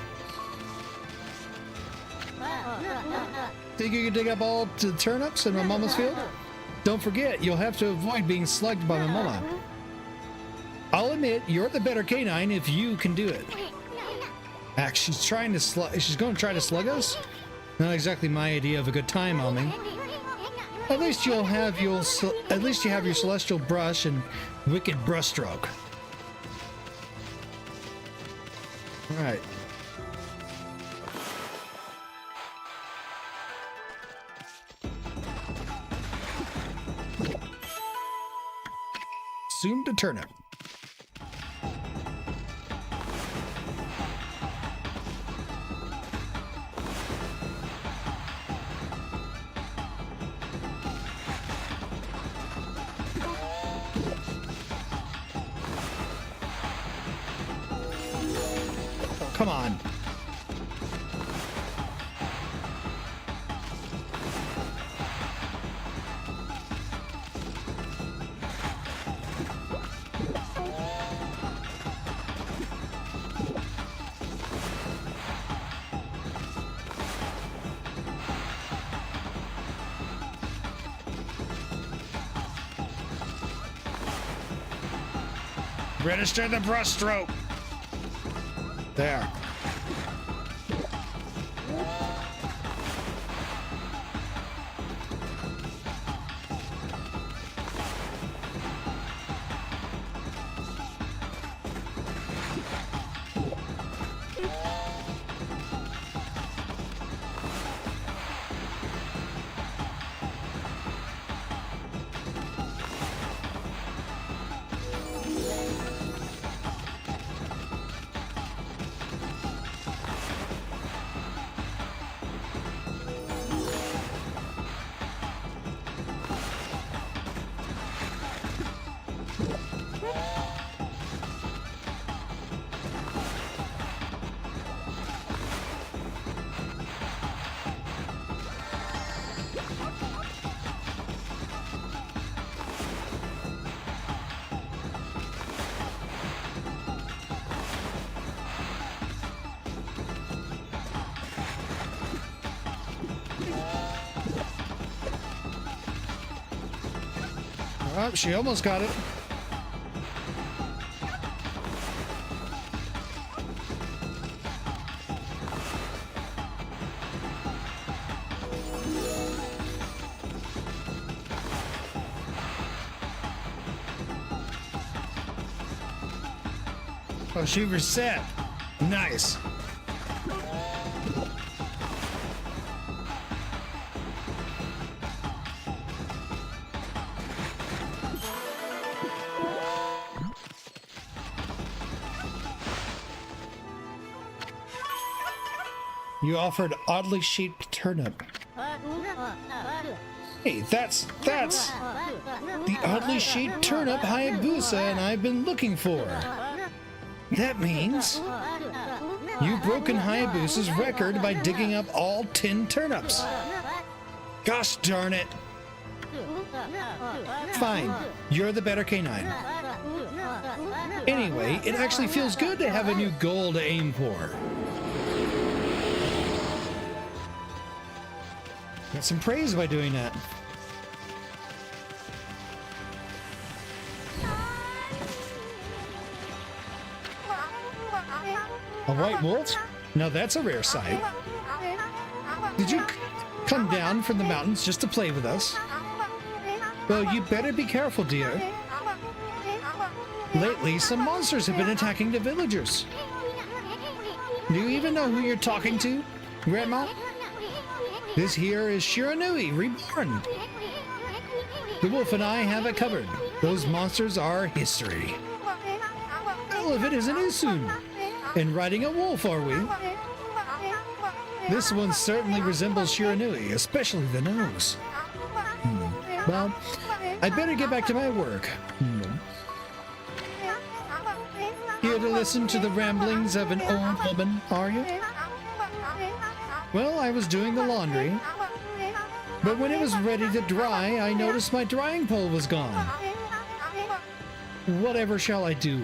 Speaker 1: Think you can dig up all the turnips in my mama's field? Don't forget, you'll have to avoid being slugged by my mama. I'll admit, you're the better canine if you can do it. She's going to try to slug us? Not exactly my idea of a good time, Omi. At least you have your celestial brush and wicked brushstroke. All right. Soon to turnip. Oh, come on. Register the brushstroke. There. Oh, she almost got it. Oh, she reset. Nice. You offered oddly shaped turnip. Hey, that's the oddly shaped turnip Hayabusa and I've been looking for. That means you've broken Hayabusa's record by digging up all 10 turnips. Gosh darn it. Fine, you're the better canine. Anyway, it actually feels good to have a new goal to aim for. Got some praise by doing that. A white wolf? Now that's a rare sight. Did you come down from the mountains just to play with us? Well, you better be careful, dear. Lately, some monsters have been attacking the villagers. Do you even know who you're talking to, Grandma? This here is Shiranui, reborn. The wolf and I have it covered. Those monsters are history. Well, if it isn't Isun. And riding a wolf, are we? This one certainly resembles Shiranui, especially the nose. Well, I better get back to my work. Here to listen to the ramblings of an old woman, are you? Well, I was doing the laundry, but when it was ready to dry, I noticed my drying pole was gone. Whatever shall I do?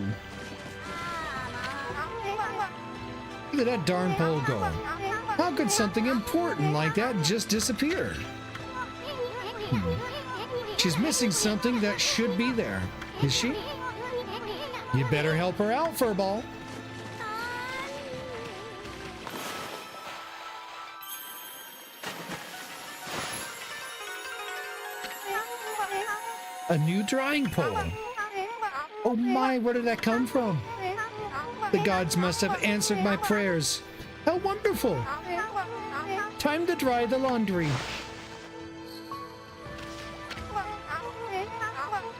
Speaker 1: Where did that darn pole go? How could something important like that just disappear? She's missing something that should be there, is she? You better help her out, Furball. A new drying pole. Oh my, where did that come from? The gods must have answered my prayers. How wonderful! Time to dry the laundry.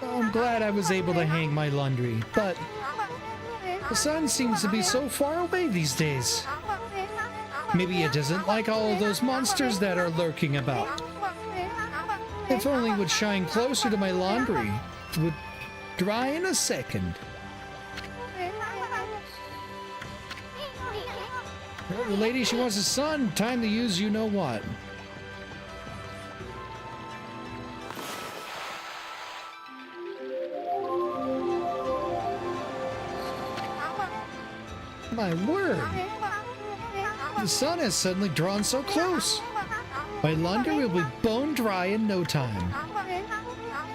Speaker 1: I'm glad I was able to hang my laundry, but the sun seems to be so far away these days. Maybe it doesn't like all of those monsters that are lurking about. If only it would shine closer to my laundry, it would dry in a second. Well, the lady, she wants a sun. Time to use you-know-what. My word! The sun has suddenly drawn so close. My laundry will be bone dry in no time.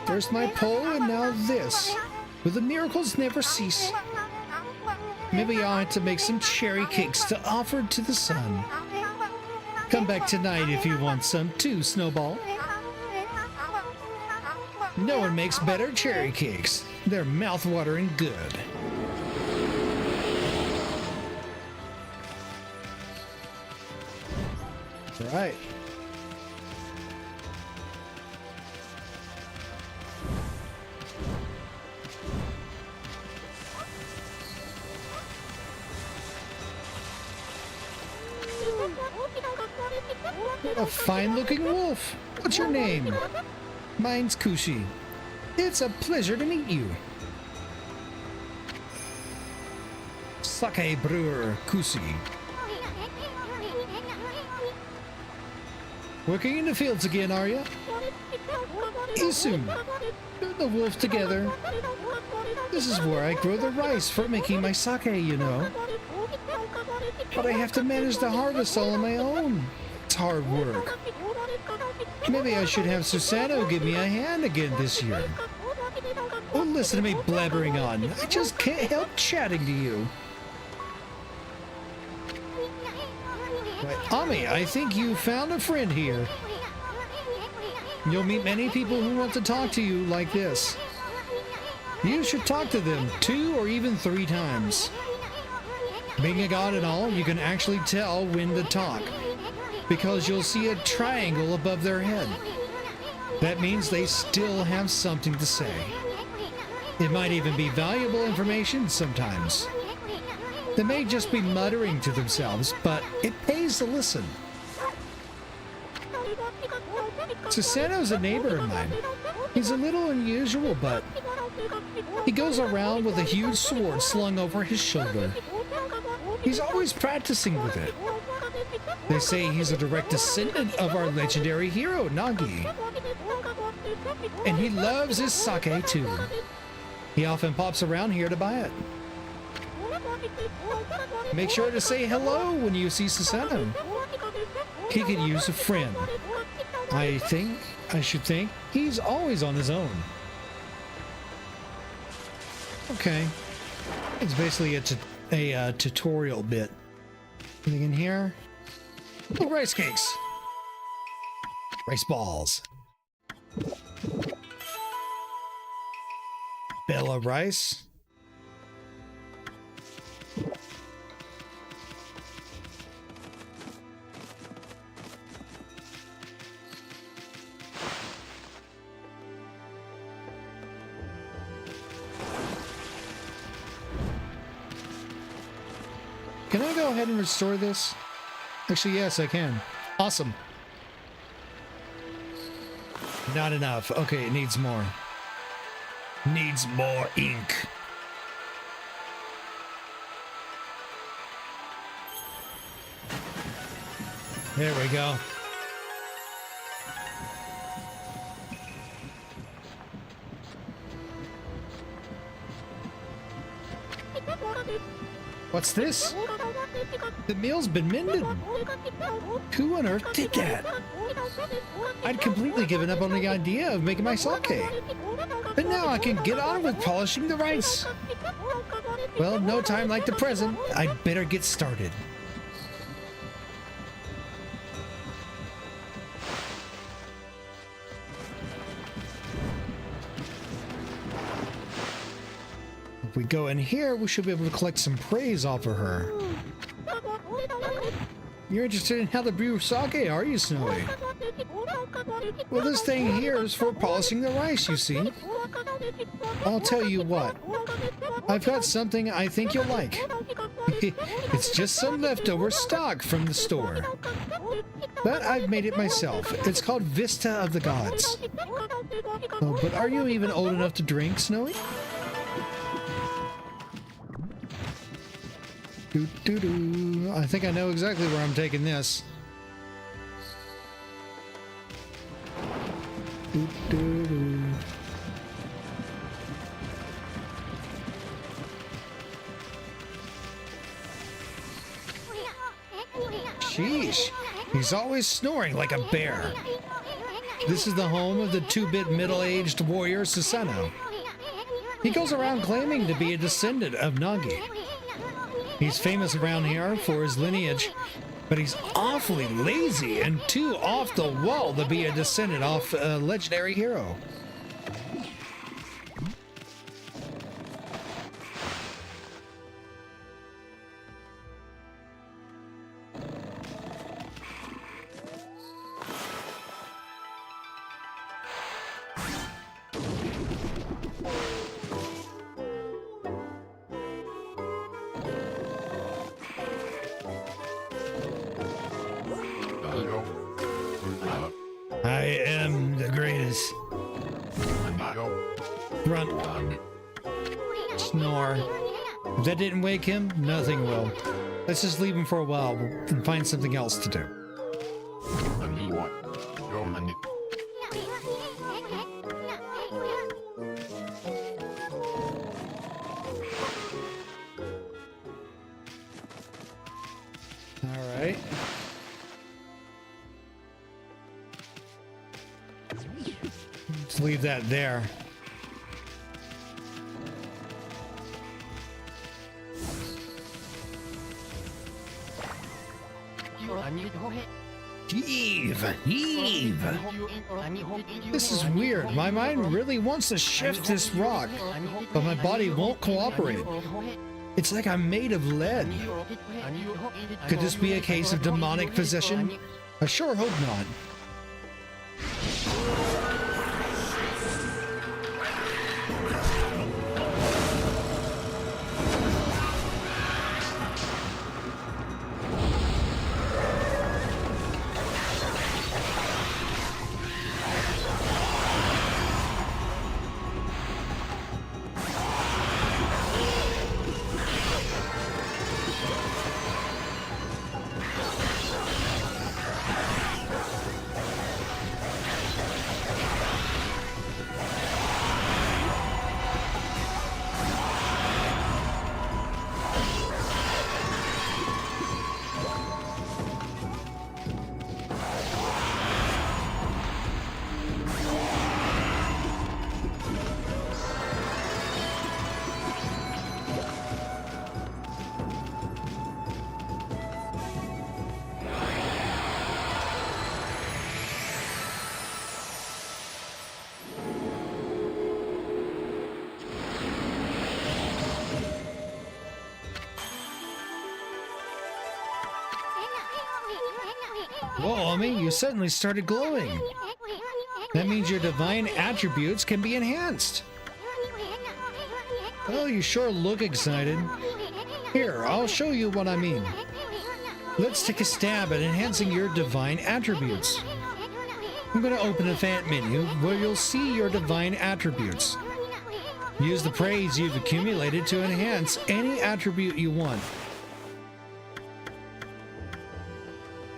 Speaker 1: First my pole and now this. Will the miracles never cease? Maybe I ought to make some cherry cakes to offer to the sun. Come back tonight if you want some too, Snowball. No one makes better cherry cakes. They're mouth-watering good. Right. What a fine-looking wolf. What's your name? Mine's Kushi. It's a pleasure to meet you. Sake brewer Kushi. Working in the fields again, are you? Isun, you and the wolf together. This is where I grow the rice for making my sake, you know. But I have to manage the harvest all on my own. It's hard work. Maybe I should have Susano give me a hand again this year. Don't listen to me blabbering on. I just can't help chatting to you. Ami, I think you found a friend here. You'll meet many people who want to talk to you like this. You should talk to them 2 or even 3 times. Being a god and all, you can actually tell when to talk, because you'll see a triangle above their head. That means they still have something to say. It might even be valuable information sometimes. They may just be muttering to themselves, but it pays to listen. Susano's a neighbor of mine. He's a little unusual, but he goes around with a huge sword slung over his shoulder. He's always practicing with it. They say he's a direct descendant of our legendary hero, Nagi. And he loves his sake too. He often pops around here to buy it. Make sure to say hello when you see Susano. He could use a friend. I should think, he's always on his own. Okay. It's basically a tutorial bit. Anything in here? Oh, rice cakes. Rice balls. Bella rice. Can I go ahead and restore this? Actually, yes, I can. Awesome. Not enough. Okay, it needs more. Needs more ink. There we go. What's this? The meal's been mended. Who on earth did that? I'd completely given up on the idea of making my sake. But now I can get on with polishing the rice. Well, no time like the present. I'd better get started. If we go in here, we should be able to collect some praise off of her. You're interested in how to brew sake, are you, Snowy? Well, this thing here is for polishing the rice, you see. I'll tell you what. I've got something I think you'll like. It's just some leftover stock from the store. But I've made it myself. It's called Vista of the Gods. Oh, but are you even old enough to drink, Snowy? Doo-doo-doo. I think I know exactly where I'm taking this. Doo-doo-doo. Sheesh, he's always snoring like a bear. This is the home of the 2-bit middle-aged warrior Susanoo. He goes around claiming to be a descendant of Nagi. He's famous around here for his lineage, but he's awfully lazy and too off the wall to be a descendant of a legendary hero. I am the greatest. Grunt. Snore. If that didn't wake him, nothing will. Let's just leave him for a while and find something else to do. All right. Let's leave that there. Heave! Heave! This is weird. My mind really wants to shift this rock, but my body won't cooperate. It's like I'm made of lead. Could this be a case of demonic possession? I sure hope not. Whoa, Omi, you suddenly started glowing. That means your divine attributes can be enhanced. Well, you sure look excited. Here, I'll show you what I mean. Let's take a stab at enhancing your divine attributes. I'm going to open a fan menu where you'll see your divine attributes. Use the praise you've accumulated to enhance any attribute you want.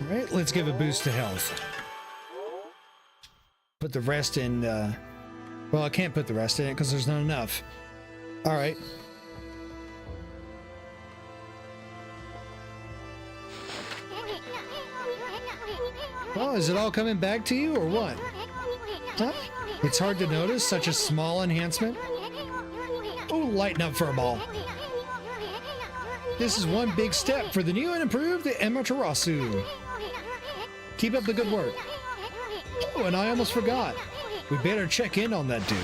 Speaker 1: All right, let's give a boost to health. Put the rest in, well, I can't put the rest in it because there's not enough. All right. Oh, is it all coming back to you or what? Huh? It's hard to notice such a small enhancement. Oh, lighten up for a ball. This is one big step for the new and improved Amaterasu. Keep up the good work. Oh, and I almost forgot. We better check in on that dude.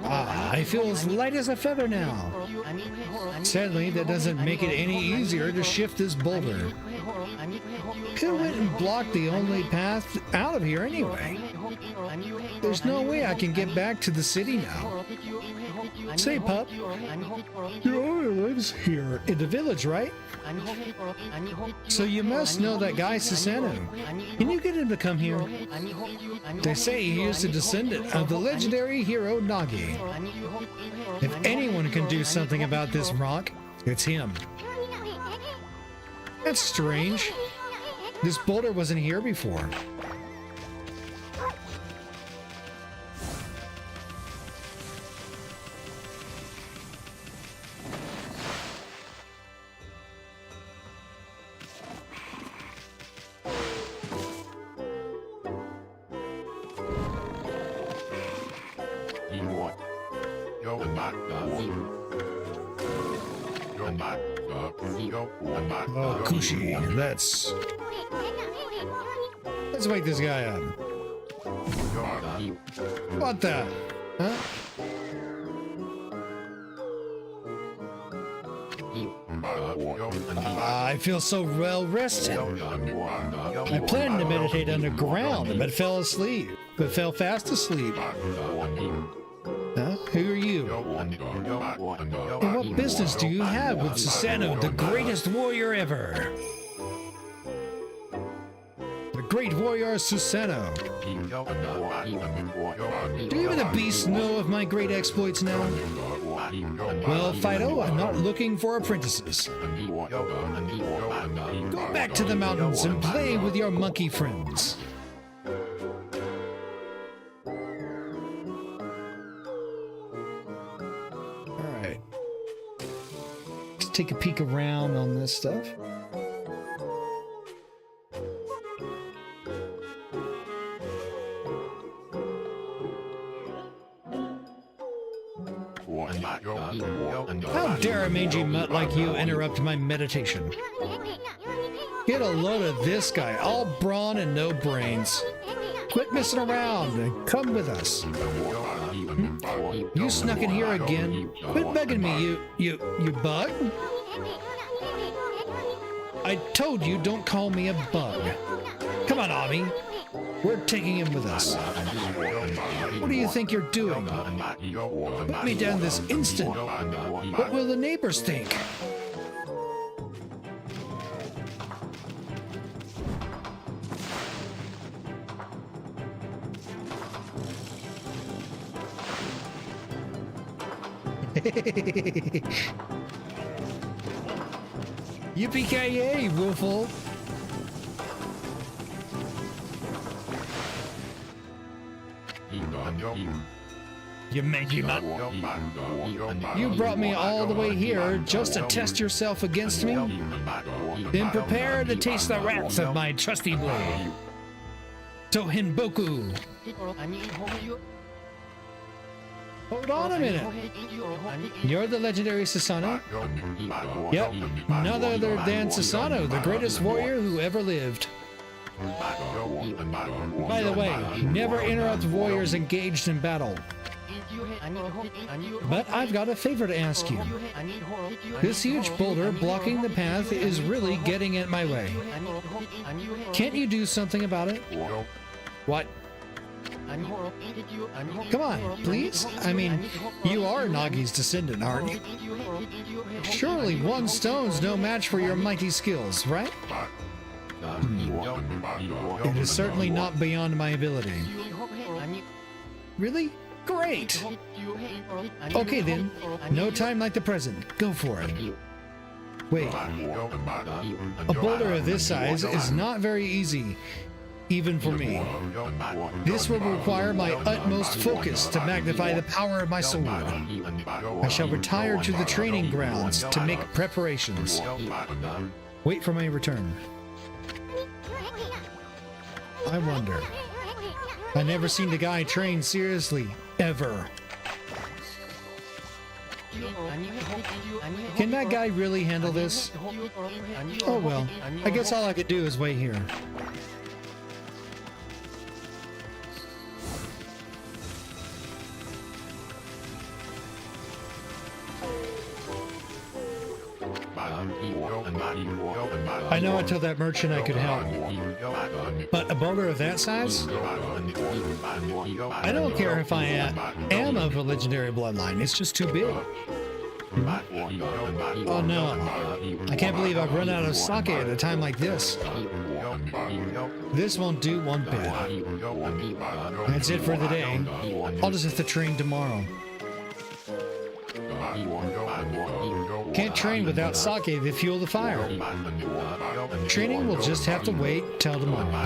Speaker 1: Ah, I feel as light as a feather now. Sadly, that doesn't make it any easier to shift this boulder. Could have went and blocked the only path out of here anyway. There's no way I can get back to the city now. Say, pup, your owner lives here in the village, right? So you must know that guy Susanoo. Can you get him to come here? They say he is a descendant of the legendary hero Nagi. If anyone can do something about this rock, it's him. That's strange. This boulder wasn't here before. Oh, Kushi, let's wake this guy up. What the? Huh? I feel so well rested. I planned to meditate underground, but fell fast asleep. Huh? Who are you? And what business do you have with Susanoo, the greatest warrior ever? The great warrior Susanoo. Do even the beasts know of my great exploits now? Well, Fido, I'm not looking for apprentices. Go back to the mountains and play with your monkey friends. Take a peek around on this stuff. How dare a mangy mutt like you interrupt my meditation? Get a load of this guy, all brawn and no brains. Quit messing around and come with us. You snuck in here again. Quit bugging me, you bug. I told you don't call me a bug. Come on, Ami. We're taking him with us. What do you think you're doing? Put me down this instant. What will the neighbors think? Yippee-ki-yay, Woofle! You mangy mutt. You brought me all the way here just to test yourself against me? Then prepare to taste the wrath of my trusty blade. Tohinboku! Hold on a minute. You're the legendary Susanoo? Yep, none other than Susanoo, the greatest warrior who ever lived. By the way, never interrupt warriors engaged in battle. But I've got a favor to ask you. This huge boulder blocking the path is really getting in my way. Can't you do something about it? What? Come on, please? I mean, you are Nagi's descendant, aren't you? Surely one stone's no match for your mighty skills, right? It is certainly not beyond my ability. Really? Great! Okay then, no time like the present. Go for it. Wait, a boulder of this size is not very easy, even for me. This will require my utmost focus to magnify the power of my sword. I shall retire to the training grounds to make preparations. Wait for my return. I wonder. I never seen the guy train seriously, ever. Can that guy really handle this? Oh well, I guess all I could do is wait here. I know I told that merchant I could help, but a boulder of that size? I don't care if I am of a legendary bloodline, it's just too big. Oh no, I can't believe I've run out of sake at a time like this. This won't do one bit. That's it for the day. I'll just have to train tomorrow. Can't train without sake to fuel the fire. Training will just have to wait till tomorrow.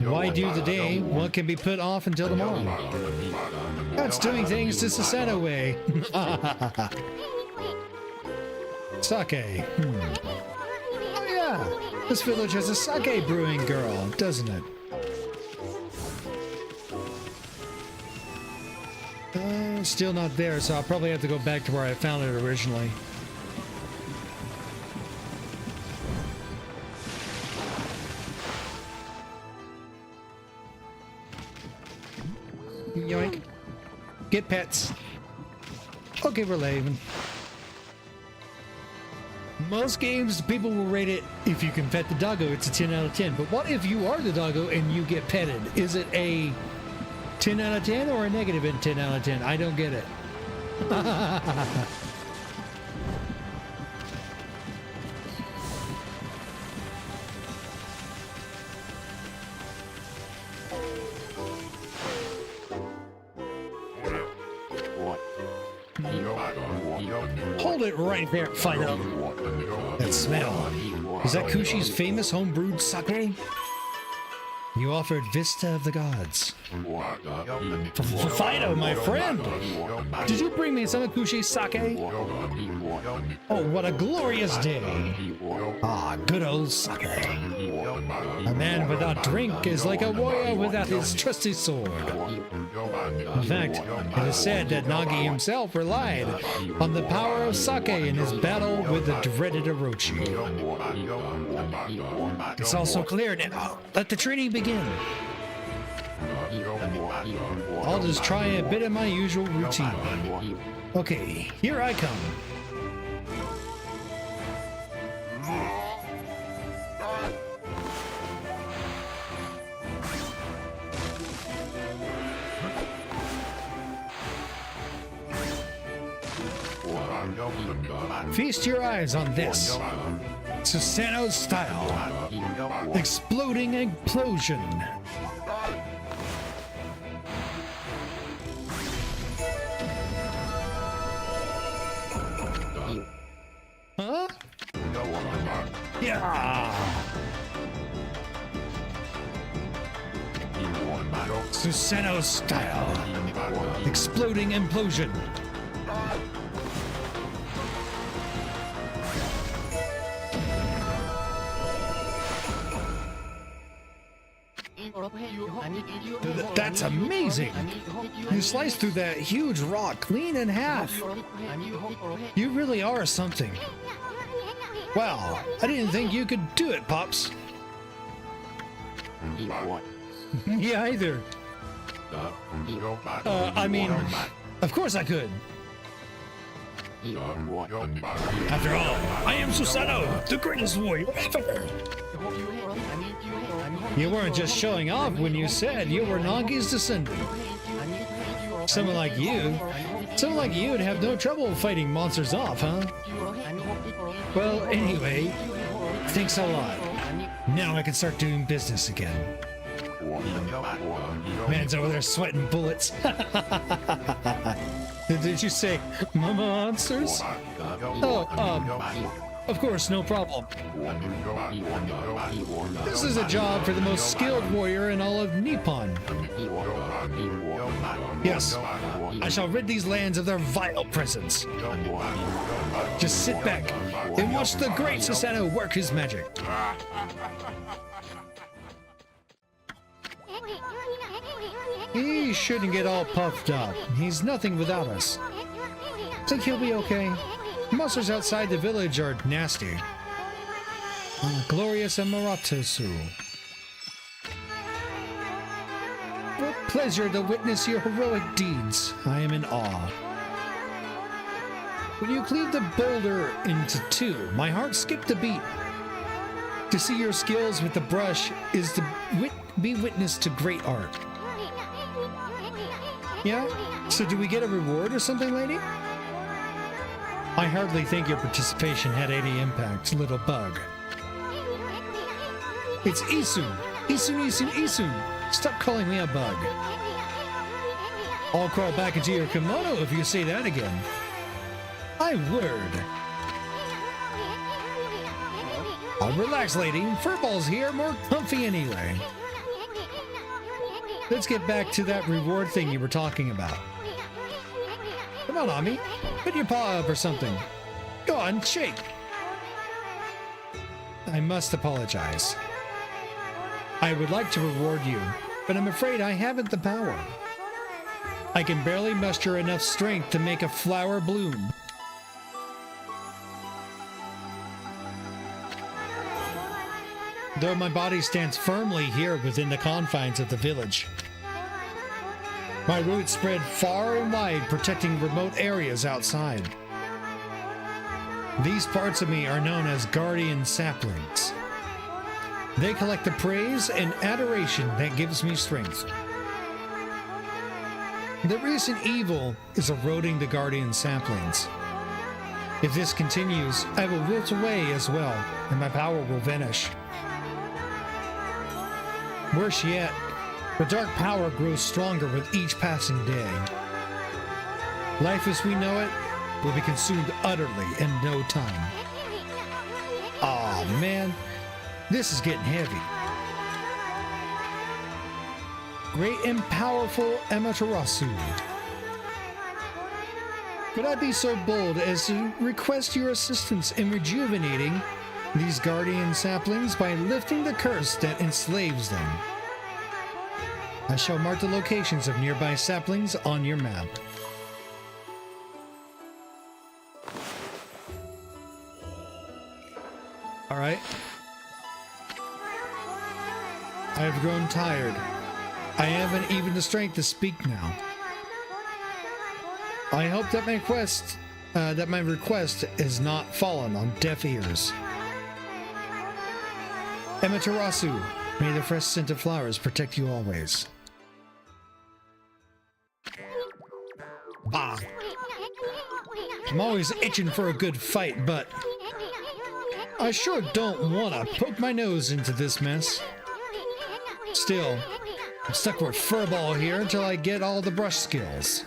Speaker 1: Why do the day what can be put off until tomorrow? That's doing things the Susanoo way. Sake. Oh yeah, this village has a sake brewing girl, doesn't it? Still not there, so I'll probably have to go back to where I found it originally. Yoink. Get pets. Okay, we're leaving. Most games, people will rate it, if you can pet the doggo, it's a 10 out of 10. But what if you are the doggo and you get petted? Is it a 10 out of 10 or a negative 10 out of 10? I don't get it. Hold it right there, Fido. That smell. Is that Kushi's famous homebrewed sake? You offered Vista of the Gods. Fido, my friend! Did you bring me some of Kushi's sake? Oh, what a glorious day! Ah, good old sake. A man without drink is like a warrior without his trusty sword. In fact, it is said that Nagi himself relied on the power of sake in his battle with the dreaded Orochi. It's also clear now. Let the training begin. I'll just try a bit of my usual routine. Okay, here I come. Feast your eyes on this. Susanoo style. Exploding explosion. Huh? Yeah. Susanoo style. Exploding implosion. That's amazing! You sliced through that huge rock clean in half. You really are something. Wow, I didn't think you could do it, Pops. Yeah, either. I mean, of course I could. After all, I am Susanoo, the greatest warrior ever. You weren't just showing off when you said you were Nagi's descendant. Someone like you would have no trouble fighting monsters off, huh? Well, anyway, thanks a lot. Now I can start doing business again. Man's over there sweating bullets. Did you say monsters? Oh, of course, no problem. This is a job for the most skilled warrior in all of Nippon. Yes, I shall rid these lands of their vile presence. Just sit back and watch the great Susanoo work his magic. He shouldn't get all puffed up. He's nothing without us. Think he'll be okay? Monsters outside the village are nasty. Glorious and Maratasu. What pleasure to witness your heroic deeds. I am in awe. When you cleave the boulder into two, my heart skipped a beat. To see your skills with the brush is to be witness to great art. Yeah? So do we get a reward or something, lady? I hardly think your participation had any impact, little bug. It's Isun. Isun. Stop calling me a bug. I'll crawl back into your kimono if you say that again. My word. Oh, relax, lady. Furball's here, more comfy anyway. Let's get back to that reward thing you were talking about. Come on, Ami. Put your paw up or something. Go on, shake. I must apologize. I would like to reward you, but I'm afraid I haven't the power. I can barely muster enough strength to make a flower bloom. Though my body stands firmly here within the confines of the village. My roots spread far and wide, protecting remote areas outside. These parts of me are known as guardian saplings. They collect the praise and adoration that gives me strength. The recent evil is eroding the guardian saplings. If this continues, I will wilt away as well, and my power will vanish. Worse yet, the dark power grows stronger with each passing day. Life as we know it will be consumed utterly in no time. Aw, man, this is getting heavy. Great and powerful Amaterasu. Could I be so bold as to request your assistance in rejuvenating these guardian saplings by lifting the curse that enslaves them? I shall mark the locations of nearby saplings on your map. All right. I have grown tired. I haven't even the strength to speak now. I hope that my request has not fallen on deaf ears. Amaterasu, may the fresh scent of flowers protect you always. Bah! I'm always itching for a good fight, but I sure don't want to poke my nose into this mess. Still, I'm stuck with Furball here until I get all the brush skills.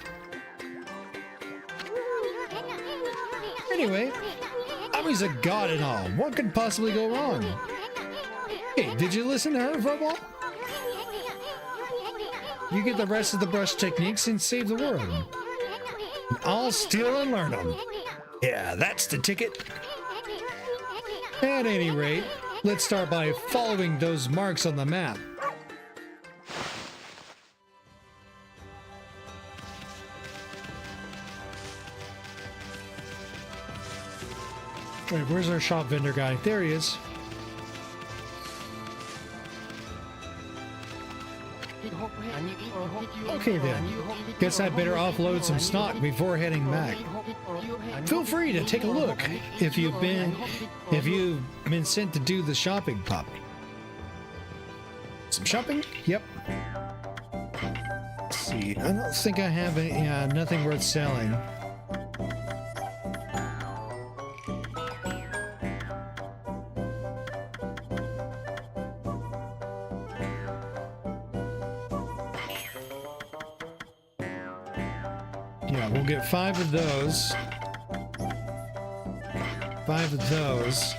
Speaker 1: Anyway, Ami's a god and all. What could possibly go wrong? Hey, did you listen to her, Furball? You get the rest of the brush techniques and save the world. I'll steal and learn them. Yeah, that's the ticket. At any rate, let's start by following those marks on the map. Wait, where's our shop vendor guy? There he is. Okay then, guess I better offload some stock before heading back. Feel free to take a look if you've been sent to do the shopping, Pop. Some shopping? Yep. Let's see, I don't think I have any, nothing worth selling. Yeah, we'll get 5 of those. 5 of those.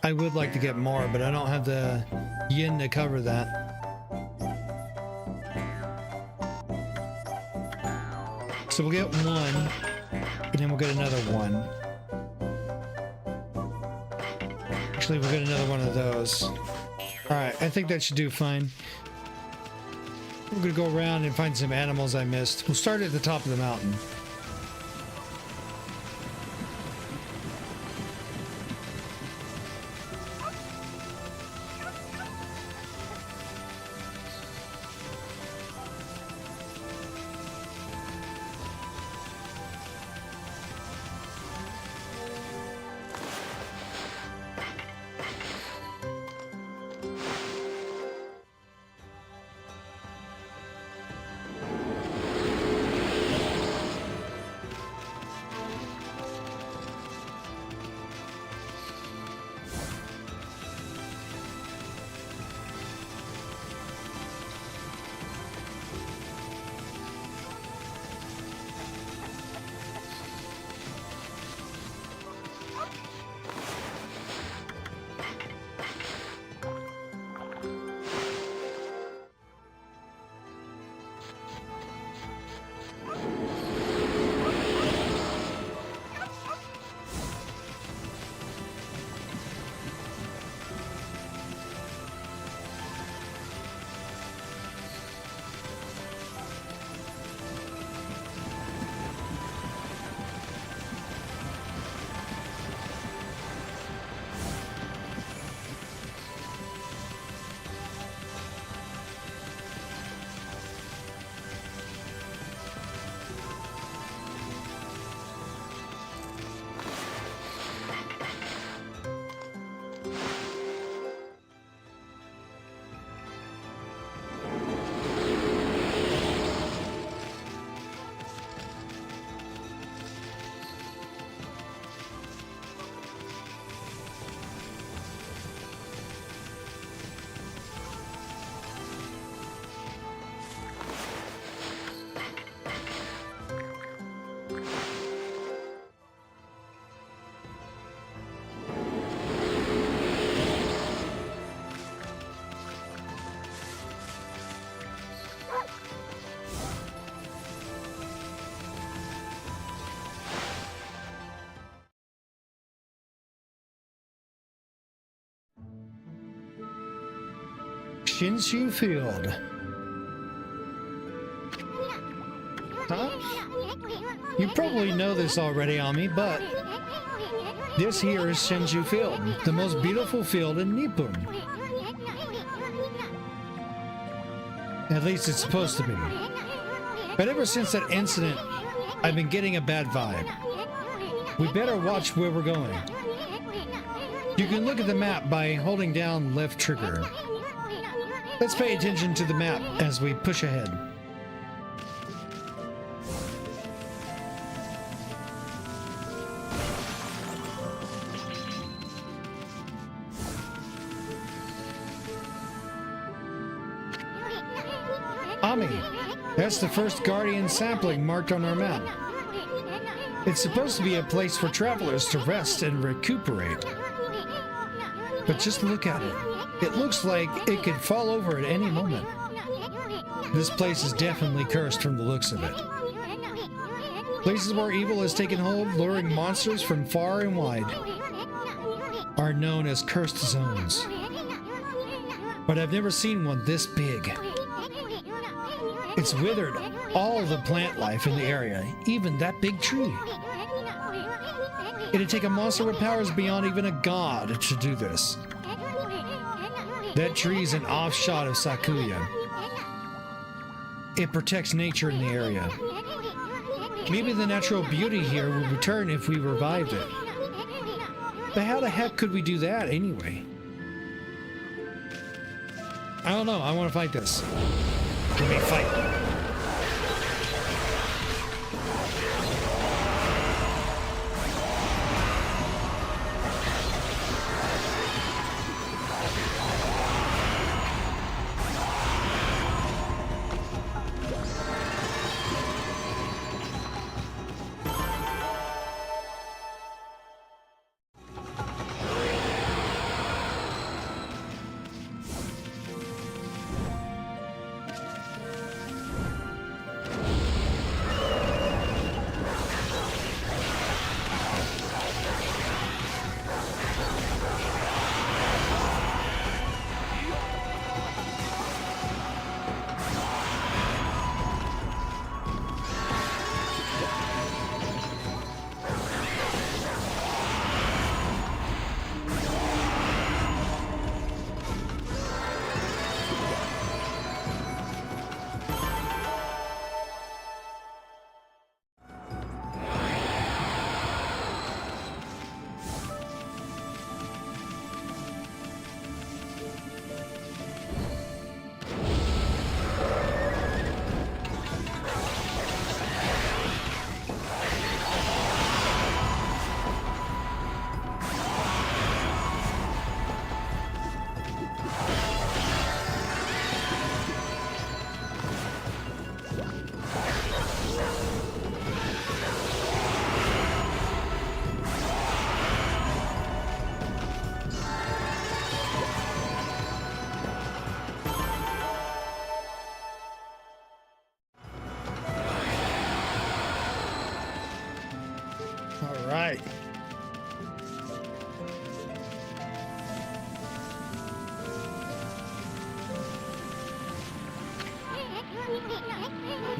Speaker 1: I would like to get more, but I don't have the yen to cover that. So we'll get 1, and then we'll get another 1. Actually, we'll get another one of those. Alright, I think that should do fine. We're gonna go around and find some animals I missed. We'll start at the top of the mountain. Shinshu Field. Huh? You probably know this already, Ami, but this here is Shinshu Field, the most beautiful field in Nippon. At least it's supposed to be. But ever since that incident, I've been getting a bad vibe. We better watch where we're going. You can look at the map by holding down left trigger. Let's pay attention to the map as we push ahead. Ami, that's the first Guardian sapling marked on our map. It's supposed to be a place for travelers to rest and recuperate. But just look at it. It looks like it could fall over at any moment. This place is definitely cursed from the looks of it. Places where evil has taken hold, luring monsters from far and wide, are known as cursed zones. But I've never seen one this big. It's withered all the plant life in the area, even that big tree. It'd take a monster with powers beyond even a god to do this. That tree's an offshot of Sakuya. It protects nature in the area. Maybe the natural beauty here would return if we revived it. But how the heck could we do that anyway? I don't know. I want to fight this. Let me fight. Right.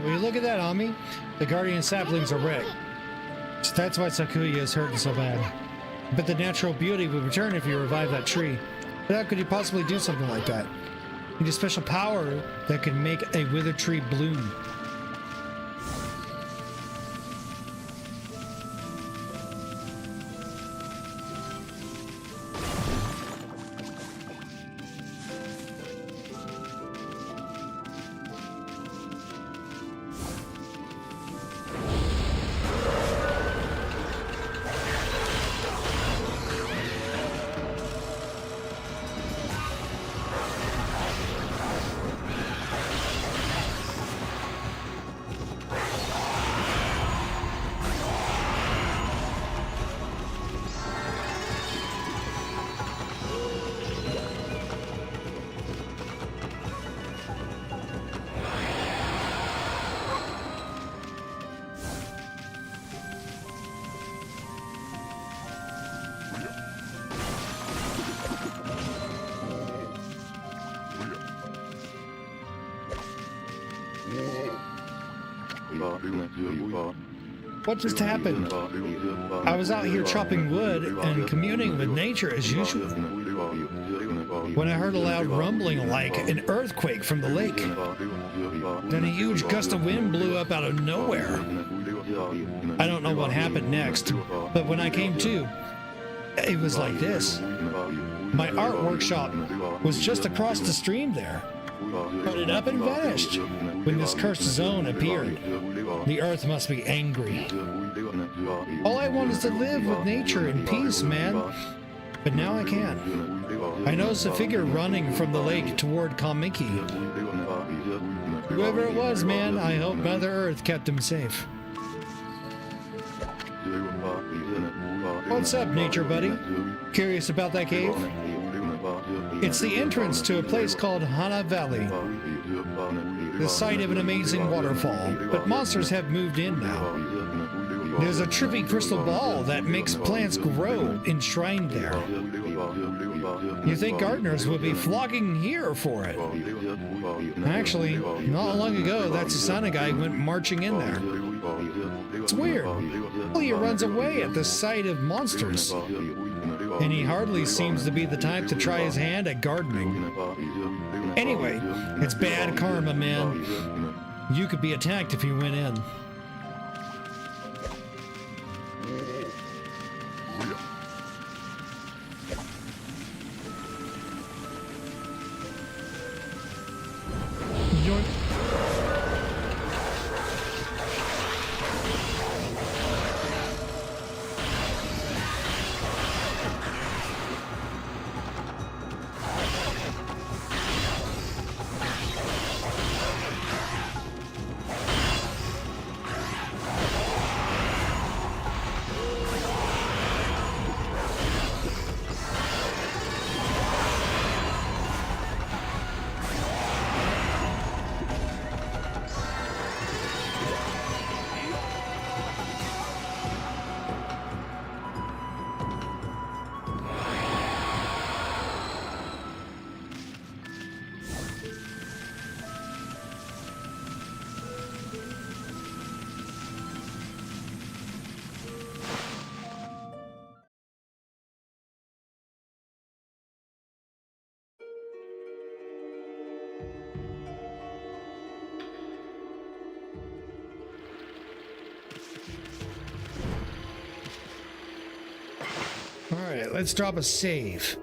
Speaker 1: Will you look at that, Ami? The guardian saplings are wrecked. So that's why Sakuya is hurting so bad. But the natural beauty would return if you revive that tree. But how could you possibly do something like that? You need a special power that can make a withered tree bloom. What just happened? I was out here chopping wood and communing with nature as usual, when I heard a loud rumbling like an earthquake from the lake. Then a huge gust of wind blew up out of nowhere. I don't know what happened next, but when I came to, it was like this. My art workshop was just across the stream there. Put it up and vanished when this cursed zone appeared. The earth must be angry. All I want is to live with nature in peace, man. But now I can't. I noticed a figure running from the lake toward Kamiki. Whoever it was, man, I hope Mother Earth kept him safe. What's up, nature buddy? Curious about that cave? It's the entrance to a place called Hana Valley, the site of an amazing waterfall, but monsters have moved in now. There's a trippy crystal ball that makes plants grow enshrined there. You think gardeners would be flocking here for it? Actually, not long ago, that Susanna guy went marching in there. It's weird. He runs away at the sight of monsters. And he hardly seems to be the type to try his hand at gardening. Anyway, it's bad karma, man. You could be attacked if you went in. Alright, let's drop a save.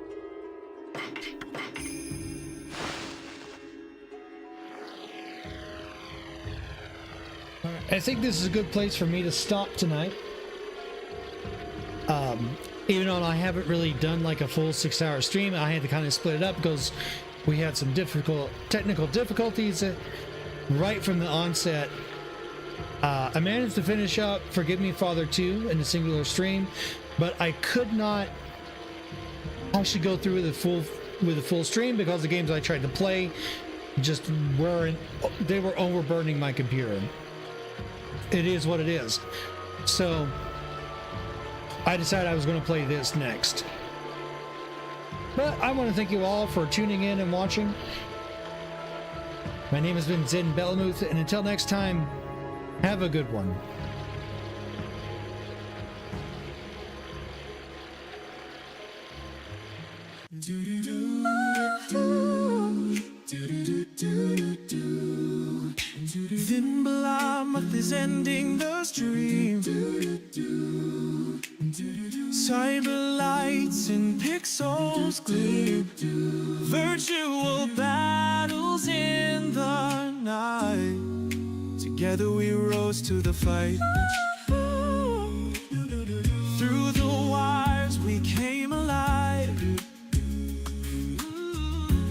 Speaker 1: Alright, I think this is a good place for me to stop tonight. Even though I haven't really done like a full 6-hour stream, I had to kind of split it up because we had some technical difficulties right from the onset. I managed to finish up Forgive Me Father 2 in a singular stream, but I could not actually go through with a full stream because the games I tried to play just weren't, they were overburdening my computer. It is what it is. So I decided I was going to play this next. But I want to thank you all for tuning in and watching. My name has been Zen Bellamuth, and until next time, have a good one.
Speaker 2: Thimblamath is ending the stream. Cyber lights and pixels gleam. Virtual battles in the night. Together we rose to the fight. Through the wires we came alive.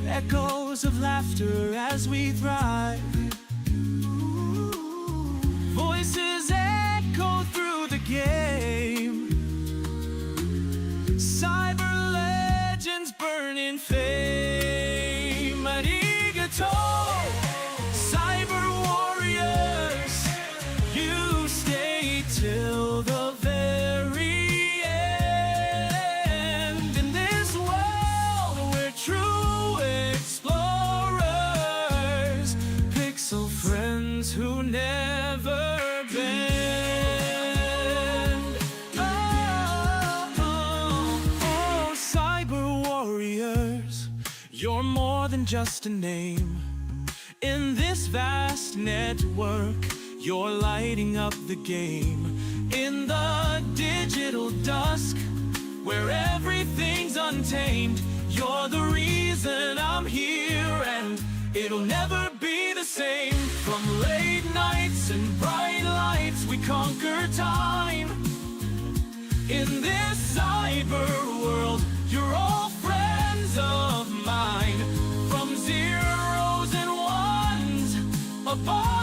Speaker 2: Echoes of laughter as we thrive. Voices echo through the game. Cyber legends burn in fame. Arigato, cyber warriors. You stay till the very end. In this world we're true explorers. Pixel friends who never bend. Oh, cyber warriors, you're more than just a name. In this vast network, you're lighting up the game. In the digital dusk, where everything's untamed, you're the reason I'm here, and it'll never be the same. From late nights and bright lights, we conquer time. In this cyber world, you're all friends of mine. From zeros and ones, above